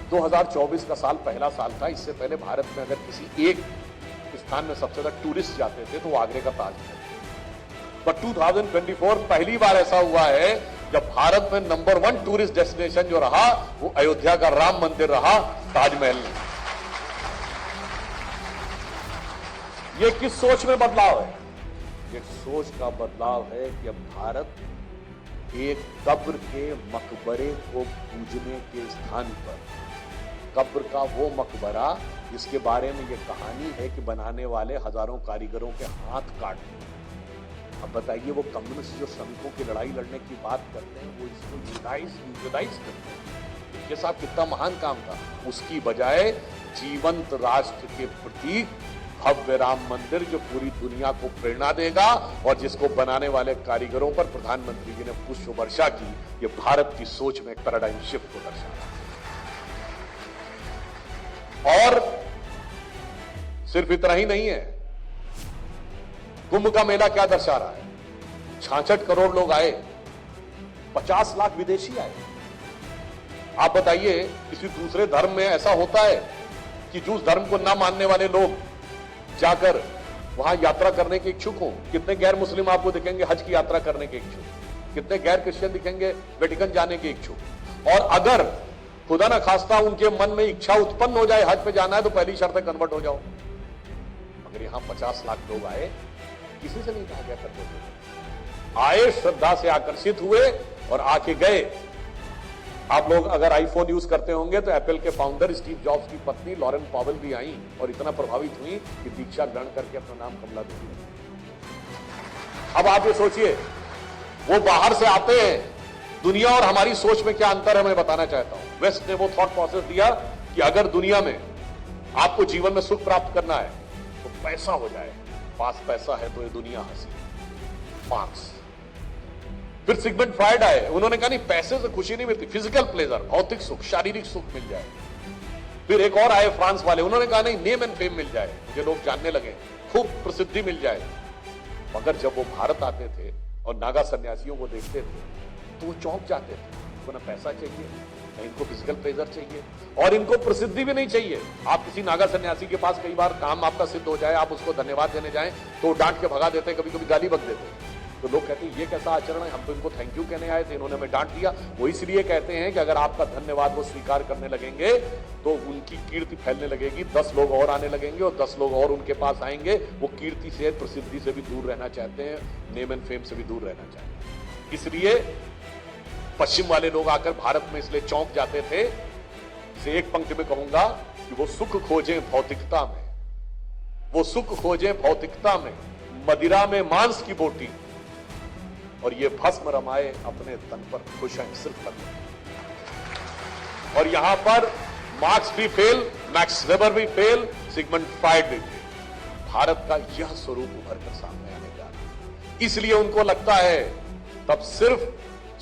2024 का साल पहला साल था। इससे पहले भारत में अगर किसी एक स्थान में सबसे ज्यादा टूरिस्ट जाते थे तो वो आगरे का ताजमहल। बट 2024 पहली बार ऐसा हुआ है जब भारत में नंबर 1 टूरिस्ट डेस्टिनेशन जो रहा वो अयोध्या का राम मंदिर रहा, ताजमहल नहीं। ये किस सोच में बदलाव है? ये सोच का बदलाव है कि अब भारत एक कब्र के मकबरे को पूजने के स्थान पर, कब्र का वो मकबरा जिसके बारे में ये कहानी है कि बनाने वाले हजारों कारीगरों के हाथ काट दिए। अब बताइए, वो कम्युनिस्ट जो श्रमिकों की लड़ाई लड़ने की बात करते हैं वो इसको यूटिलाइज करते हैं। ये साहब कितना महान काम था। उसकी बजाय जीवंत राष्ट्र के प्रतीक भव्य राम मंदिर जो पूरी दुनिया को प्रेरणा देगा और जिसको बनाने वाले कारीगरों पर प्रधानमंत्री जी ने पुष्प वर्षा की, ये भारत की सोच में एक पैराडाइम शिफ्ट को दर्शा रहा है। और सिर्फ इतना ही नहीं है, कुंभ का मेला क्या दर्शा रहा है? 66 करोड़ लोग आए, 50 लाख विदेशी आए। आप बताइए, किसी दूसरे धर्म में ऐसा होता है कि जो उस धर्म को ना मानने वाले लोग जाकर वहां यात्रा करने के इच्छुक हों? कितने गैर मुस्लिम आपको दिखेंगे हज की यात्रा करने के इच्छुक, कितने गैर क्रिश्चियन दिखेंगे वेटिकन जाने के इच्छुक। और अगर खुदा ना खास्ता उनके मन में इच्छा उत्पन्न हो जाए हज पे जाना है तो पहली शर्त है कन्वर्ट हो जाओ। अगर यहां 50 लाख लोग आए, किसी से नहीं कहा गया कन्वर्ट हो। आए, श्रद्धा से आकर्षित हुए और आके गए। आप लोग अगर आईफोन यूज करते होंगे तो एप्पल के फाउंडर स्टीव जॉब्स की पत्नी लॉरेन पॉवेल भी आई और इतना प्रभावित हुई कि दीक्षा ग्रहण करके अपना नाम कमला देवी रखा। अब आप ये सोचिए, वो बाहर से आते हैं, दुनिया और हमारी सोच में क्या अंतर है मैं बताना चाहता हूं। वेस्ट ने वो थॉट प्रोसेस दिया कि अगर दुनिया में आपको जीवन में सुख प्राप्त करना है तो पैसा हो जाए, पास पैसा है तो ये दुनिया हंसी, मार्क्स। फिर सिगमंड फ्रायड आए, उन्होंने कहा नहीं, पैसे से खुशी नहीं मिलती, फिजिकल प्लेजर, भौतिक सुख, शारीरिक सुख मिल जाए। फिर एक और आए फ्रांस वाले, उन्होंने कहा नहीं, नेम एंड फेम मिल जाए, मुझे लोग जानने लगे, खूब प्रसिद्धि मिल जाए। मगर जब वो भारत आते थे और नागा सन्यासियों को देखते थे तो वो चौंक जाते थे। उन्हें पैसा चाहिए, न इनको फिजिकल प्लेजर चाहिए और इनको प्रसिद्धि भी नहीं चाहिए। आप किसी नागा सन्यासी के पास कई बार काम आपका सिद्ध हो जाए, आप उसको धन्यवाद देने जाएं तो डांट के भगा देते हैं, कभी कभी गाली बक देते हैं। तो लोग कहते हैं ये कैसा आचरण है, हम तो इनको थैंक यू कहने आए थे, इन्होंने हमें डांट दिया। वो इसलिए कहते हैं कि अगर आपका धन्यवाद वो स्वीकार करने लगेंगे तो उनकी कीर्ति फैलने लगेगी, 10 लोग और आने लगेंगे और 10 लोग और उनके पास आएंगे। वो कीर्ति से, प्रसिद्धि से भी दूर रहना चाहते हैं, नेम एंड फेम से भी दूर रहना चाहते हैं। इसलिए पश्चिम वाले लोग आकर भारत में इसलिए चौंक जाते थे। इसे एक पंक्ति में कहूंगा कि वो सुख खोजें भौतिकता में, वो सुख खोजें भौतिकता में, मदिरा में मांस की बोटी, और ये भस्म रमाए अपने तन पर, खुश हैं सिर्फ लगते। और यहां पर मार्क्स भी फेल, मैक्स वेबर भी फेल, सिगमंड फ्राइड भी फेल। भारत का यह स्वरूप उभर कर सामने आने जा रहा है। इसलिए उनको लगता है तब सिर्फ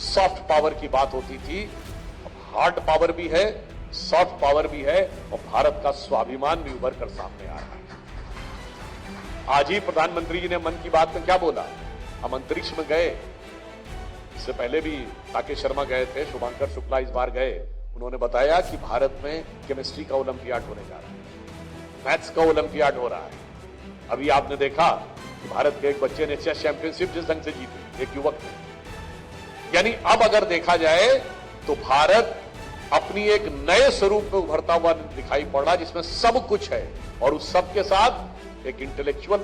सॉफ्ट पावर की बात होती थी, अब हार्ड पावर भी है, सॉफ्ट पावर भी है, और भारत का स्वाभिमान भी उभर कर सामने आ रहा है। आज ही प्रधानमंत्री जी ने मन की बात में क्या बोला, हम अंतरिक्ष में गए, इससे पहले भी राकेश शर्मा गए थे, शुभांकर शुक्ला इस बार गए। उन्होंने बताया कि भारत में केमिस्ट्री का ओलंपियाड होने जा रहा है, मैथ्स का ओलंपियाड हो रहा है। अभी आपने देखा कि भारत के एक बच्चे ने चेस चैंपियनशिप जिस ढंग से जीती, एक युवक ने। यानी अब अगर देखा जाए तो भारत अपनी एक नए स्वरूप में उभरता हुआ दिखाई पड़ रहा, जिसमें सब कुछ है, और उस सब के साथ एक इंटेलेक्चुअल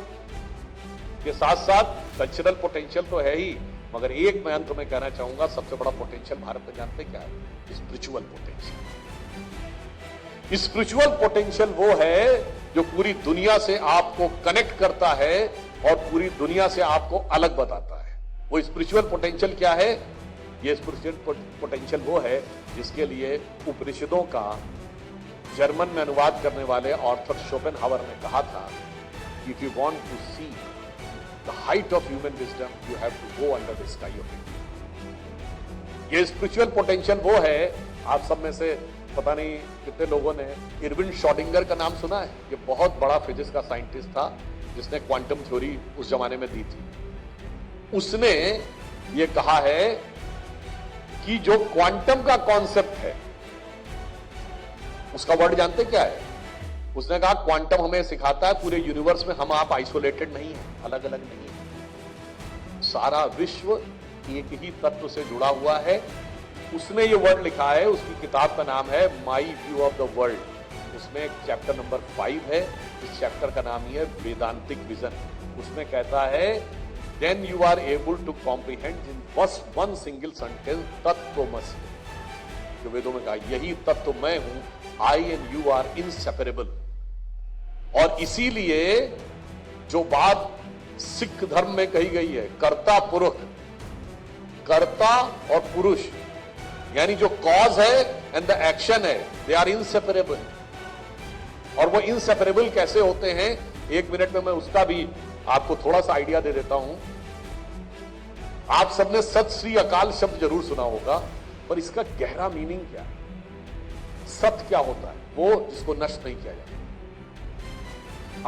के साथ साथ कल्चरल पोटेंशियल तो है ही, मगर एक मैं अंत में कहना चाहूंगा, सबसे बड़ा पोटेंशियल भारत में जानते क्या है? Spiritual potential. स्पिरिचुअल पोटेंशियल वो है जो पूरी दुनिया से आपको कनेक्ट करता है और पूरी दुनिया से आपको अलग बताता है। वो स्पिरिचुअल पोटेंशियल क्या है? ये स्पिरिचुअल पोटेंशियल वो है जिसके लिए उपनिषदों का जर्मन में अनुवाद करने वाले ऑर्थर शोपेनहावर ने कहा था, if you want to see the height of human wisdom, you have to go under the sky of India। ये स्पिरिचुअल पोटेंशियल वो है, आप सब में से पता नहीं कितने लोगों ने इरविन श्रोडिंगर का नाम सुना है। ये बहुत बड़ा फिजिक्स का साइंटिस्ट था जिसने क्वांटम थ्योरी उस जमाने में दी थी। उसने ये कहा है कि जो क्वांटम का कॉन्सेप्ट है, उसका वर्ड जानते क्या है? उसने कहा क्वांटम हमें सिखाता है पूरे यूनिवर्स में हम आप आइसोलेटेड नहीं है, अलग अलग नहीं है, सारा विश्व एक ही तत्व से जुड़ा हुआ है। उसने ये वर्ड लिखा है, उसकी किताब का नाम है my view of the world. उसमें चैप्टर नंबर 5 है, इस चैप्टर का नाम ही है वेदांतिक विजन। उसमें कहता है then you are able to comprehend in first one single sentence तत्वमसि, जो वेदों में कहा यही तत्व मैं हूं, I and you are inseparable. और इसीलिए जो बात सिख धर्म में कही गई है, कर्ता पुरुष, कर्ता और पुरुष, यानी जो कॉज है एंड द एक्शन है, दे आर इनसेपरेबल। और वो इनसेपरेबल कैसे होते हैं, 1 मिनट में मैं उसका भी आपको थोड़ा सा आइडिया दे देता हूं। आप सबने सत श्री अकाल शब्द जरूर सुना होगा, पर इसका गहरा मीनिंग क्या है? सत्य क्या होता है? वो जिसको नष्ट नहीं किया जाता।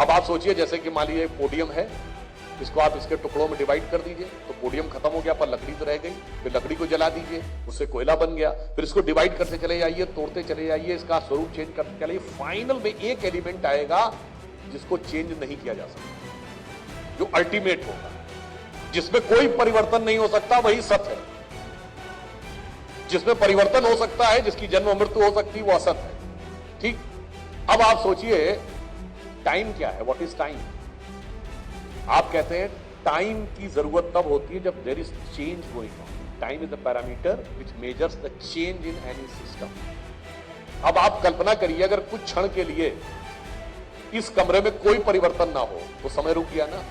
अब आप सोचिए, जैसे कि मान लीजिए पोडियम है, इसको आप इसके टुकड़ों में डिवाइड कर दीजिए तो पोडियम खत्म हो गया, पर लकड़ी तो रह गई। फिर लकड़ी को जला दीजिए, उससे कोयला बन गया। फिर इसको डिवाइड करते चले जाइए, तोड़ते चले जाइए, इसका स्वरूप चेंज करते चले, फाइनल में एक एलिमेंट आएगा जिसको चेंज नहीं किया जा सकता, जो अल्टीमेट होगा, जिसमें कोई परिवर्तन नहीं हो सकता, वही सत्य है। जिसमें परिवर्तन हो सकता है, जिसकी जन्म मृत्यु हो सकती है, वो असत है। ठीक। अब आप सोचिए टाइम क्या है? What is time? आप कहते हैं टाइम की जरूरत तब होती है जब there is change going on. Time is the parameter which measures the change in any system. अब आप कल्पना करिए, अगर कुछ क्षण के लिए इस कमरे में कोई परिवर्तन ना हो तो समय रुक गया ना।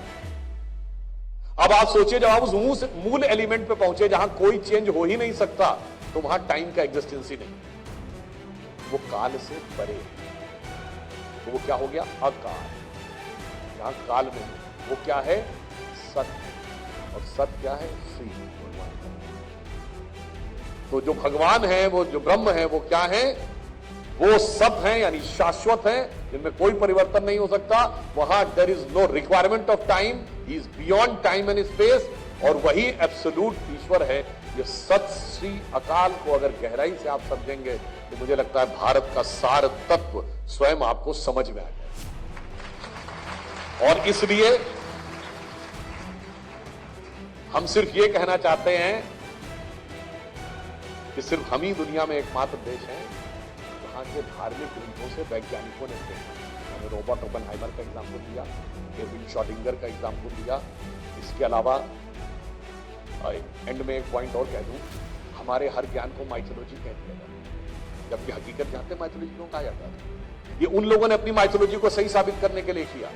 अब आप सोचिए, जब आप उस मूल एलिमेंट पे पहुंचे जहां कोई चेंज हो ही नहीं सकता, तो वहां टाइम का एग्जिस्टेंस ही नहीं, वो काल से परे है। तो वो क्या हो गया? अकाल। जहां काल में वो क्या है? सत्य। और सत्य क्या है? श्री भगवान। तो जो भगवान है, वो जो ब्रह्म है, वो क्या है? वो सब है, यानी शाश्वत है, जिनमें कोई परिवर्तन नहीं हो सकता। वहां there is no requirement of time, he is beyond time and space, और वही एब्सोल्यूट ईश्वर है ये सत श्री अकाल को अगर गहराई से आप समझेंगे तो मुझे लगता है भारत का सार तत्व स्वयं आपको समझ में आ जाए। और इसलिए हम सिर्फ ये कहना चाहते हैं कि सिर्फ हम ही दुनिया में एकमात्र देश हैं जहां के धार्मिक ग्रंथों से वैज्ञानिकों ने देखा। मैंने रॉबर्ट ओपेनहाइमर का एग्जाम्पल दिया, केविन श्रोडिंगर का एग्जाम्पल दिया। इसके अलावा एंड में एक पॉइंट और कह दूं, हमारे हर ज्ञान को माइथोलॉजी कह दिया जाता है, जबकि हकीकत जानते माइथोलॉजी क्यों कहा जाता है। ये उन लोगों ने अपनी माइथोलॉजी को सही साबित करने के लिए किया।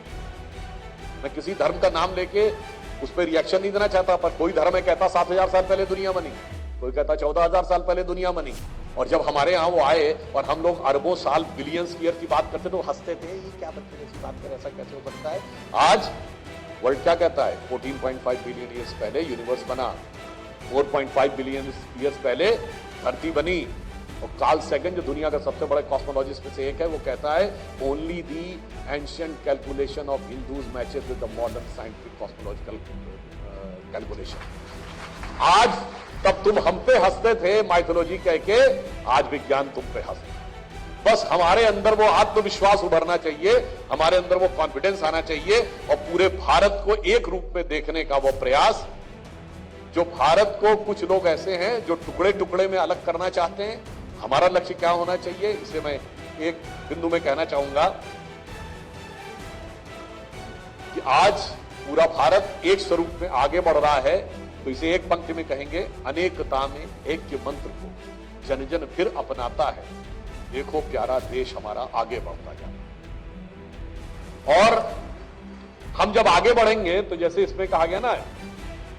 मैं किसी धर्म का नाम लेके उस पर रिएक्शन नहीं देना चाहता, पर कोई धर्म है कहता 7,000 साल पहले दुनिया बनी, कोई कहता 14,000 साल पहले दुनिया बनी। और जब हमारे यहां वो आए और हम लोग अरबों साल बिलियंस ईयर की बात करते तो हंसते थे, ये क्या बच्चे जैसी बात कर, ऐसा कैसे हो सकता है। आज वर्ल्ड क्या कहता है, 14.5 बिलियन ईयर्स पहले यूनिवर्स बना, 4.5 बिलियन ईयर्स पहले धरती बनी। और कार्ल सेगन जो दुनिया का सबसे बड़ा कॉस्मोलॉजिस्ट में से एक है, वो कहता है only the ancient calculation of Hindus matches with the modern scientific cosmological calculation. आज तब तुम हम पे हंसते थे माइथोलॉजी कह के, आज विज्ञान तुम पे हंसते। बस हमारे अंदर वो आत्मविश्वास उभरना चाहिए, हमारे अंदर वो कॉन्फिडेंस आना चाहिए और पूरे भारत को एक रूप में देखने का वो प्रयास। जो भारत को कुछ लोग ऐसे हैं जो टुकड़े टुकड़े में अलग करना चाहते हैं, हमारा लक्ष्य क्या होना चाहिए, इसे मैं एक बिंदु में कहना चाहूंगा कि आज पूरा भारत एक स्वरूप में आगे बढ़ रहा है। तो इसे एक पंक्ति में कहेंगे, अनेकता में ऐक्य मंत्र को जन जन फिर अपनाता है, देखो प्यारा देश हमारा आगे बढ़ता जाए। और हम जब आगे बढ़ेंगे तो जैसे इसमें कहा गया ना,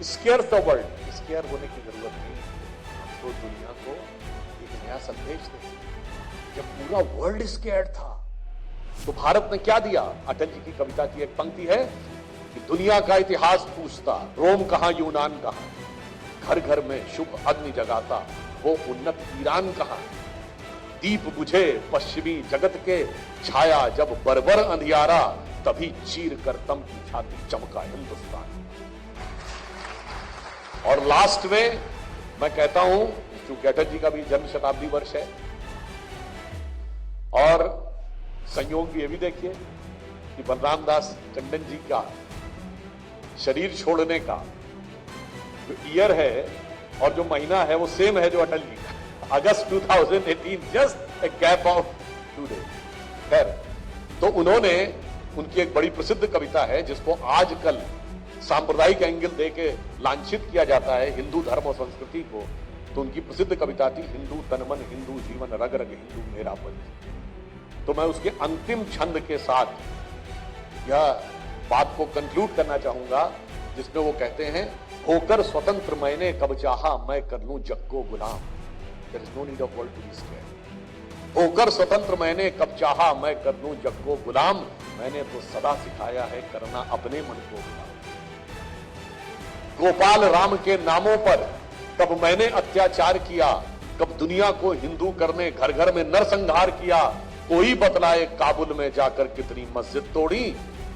स्केयर द वर्ल्ड, स्केयर होने की जरूरत नहीं, हमको दुनिया को एक नया संदेश दे। जब पूरा वर्ल्ड स्केयर्ड था तो भारत ने क्या दिया। अटल जी की कविता की एक पंक्ति है कि दुनिया का इतिहास पूछता, रोम कहां यूनान कहां, घर घर में शुभ अग्नि जगाता, वो उन्नत ईरान कहां, दीप बुझे पश्चिमी जगत के, छाया जब बर्बर अंधियारा, तभी चीर कर दम की छाती चमका हिंदुस्तान। और लास्ट में मैं कहता हूं, क्योंकि अटल जी का भी जन्म शताब्दी वर्ष है, और संयोग भी ये भी देखिए कि बलराम दास टंडन जी का शरीर छोड़ने का जो ईयर है और जो महीना है वो सेम है जो अटल जी का, अगस्त 2018, just a gap of 2 days। खैर, तो उन्होंने, उनकी एक बड़ी प्रसिद्ध कविता है जिसको आजकल सांप्रदायिक एंगल देके लांछित किया जाता है हिंदू धर्म और संस्कृति को। तो उनकी प्रसिद्ध कविता थी, हिंदू तनमन हिंदू जीवन रग रग हिंदू मेरा पंथ। तो मैं उसके अंतिम छंद के साथ यह बात को कंक्लूड करना चाहूंगा जिसमें वो कहते हैं, होकर स्वतंत्र मैंने कब चाहा, मैं कर लूं जग को गुलाम। There is no need of world to be scared. होकर स्वतंत्र मैंने कब चाहा, मैं कर लूं जग को गुलाम, मैंने तो सदा सिखाया है करना अपने मन को गुलाम। गोपाल राम के नामों पर कब मैंने अत्याचार किया, कब दुनिया को हिंदू करने घर घर में नरसंहार किया, कोई बतलाए काबुल में जाकर कितनी मस्जिद तोड़ी,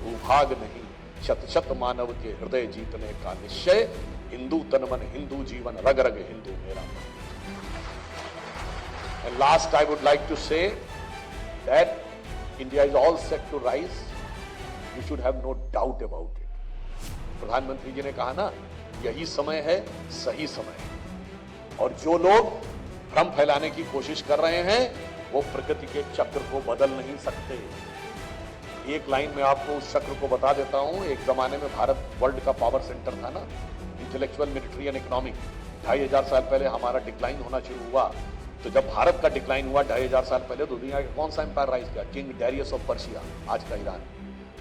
भूभाग नहीं शत शत मानव के हृदय जीतने का निश्चय, हिंदू तनमन हिंदू जीवन रग रग हिंदू मेरा। And last I would like to say that India is all set to rise. You should have no doubt about it. प्रधानमंत्री जी ने कहा ना, यही समय है, सही समय है। और जो लोग भ्रम फैलाने की कोशिश कर रहे हैं वो प्रकृति के चक्र को बदल नहीं सकते। एक लाइन में आपको उस चक्र को बता देता हूं। एक जमाने में भारत वर्ल्ड का पावर सेंटर था ना, इंटेलेक्चुअल, मिलिट्री एंड इकोनॉमिक। 2500 साल पहले हमारा डिक्लाइन होना शुरू हुआ। तो जब भारत का डिक्लाइन हुआ 2500 साल पहले, तो दुनिया का कौन सा एम्पायर राइज किया? किंग डैरियस ऑफ पर्शिया, आज का ईरान।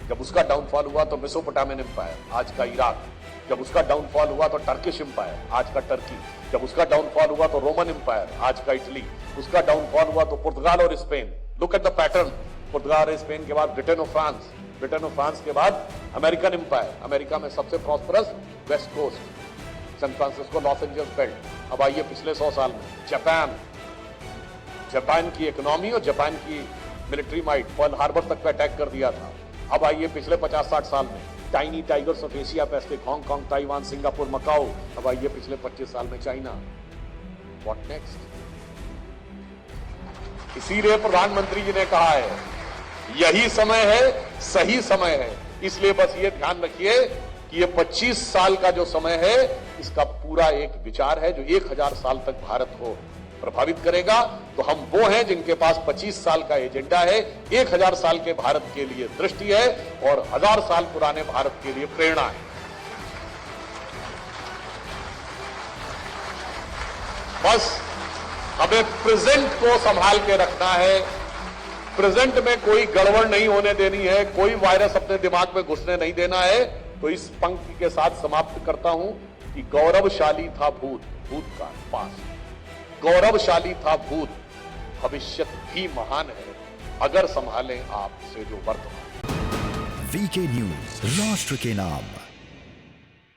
जब उसका डाउनफॉल हुआ तो मेसोपोटामियन एम्पायर, आज का इराक। जब उसका डाउनफॉल हुआ तो टर्किश एम्पायर, आज का टर्की। जब उसका डाउनफॉल हुआ तो रोमन एम्पायर, आज का इटली। उसका डाउनफॉल हुआ तो पुर्तगाल और Spain. Look at the pattern, Portugal और स्पेन के बाद ब्रिटेन और फ्रांस, ब्रिटेन और फ्रांस के बाद अमेरिकन एम्पायर। अमेरिका में सबसे prosperous west coast, San Francisco, Los Angeles belt. अब आइए पिछले 100 साल में जापान, जापान की इकोनॉमी और जापान की मिलिट्री माइट पर्ल हार्बर तक पे अटैक कर दिया था। अब आइए पिछले 50-60 साल में tiny tigers of Asia Pacific, Hong Kong, Taiwan, Singapore, Macao, अब आइए पिछले 25 साल में चाइना। What next? इसीलिए प्रधानमंत्री जी ने कहा है यही समय है, सही समय है। इसलिए बस ये ध्यान रखिए कि ये 25 साल का जो समय है इसका पूरा एक विचार है जो 1000 साल तक भारत को प्रभावित करेगा। तो हम वो हैं जिनके पास 25 साल का एजेंडा है, 1000 साल के भारत के लिए दृष्टि है और 1000 साल पुराने भारत के लिए प्रेरणा है। बस हमें प्रेजेंट को संभाल के रखना है, प्रेजेंट में कोई गड़बड़ नहीं होने देनी है, कोई वायरस अपने दिमाग में घुसने नहीं देना है। तो इस पंक्ति के साथ समाप्त करता हूं कि गौरवशाली था भूत, भूत का पास, गौरवशाली था भूत, भविष्य भी महान है अगर संभालें आपसे जो वर्तमान। वीके न्यूज, राष्ट्र के नाम।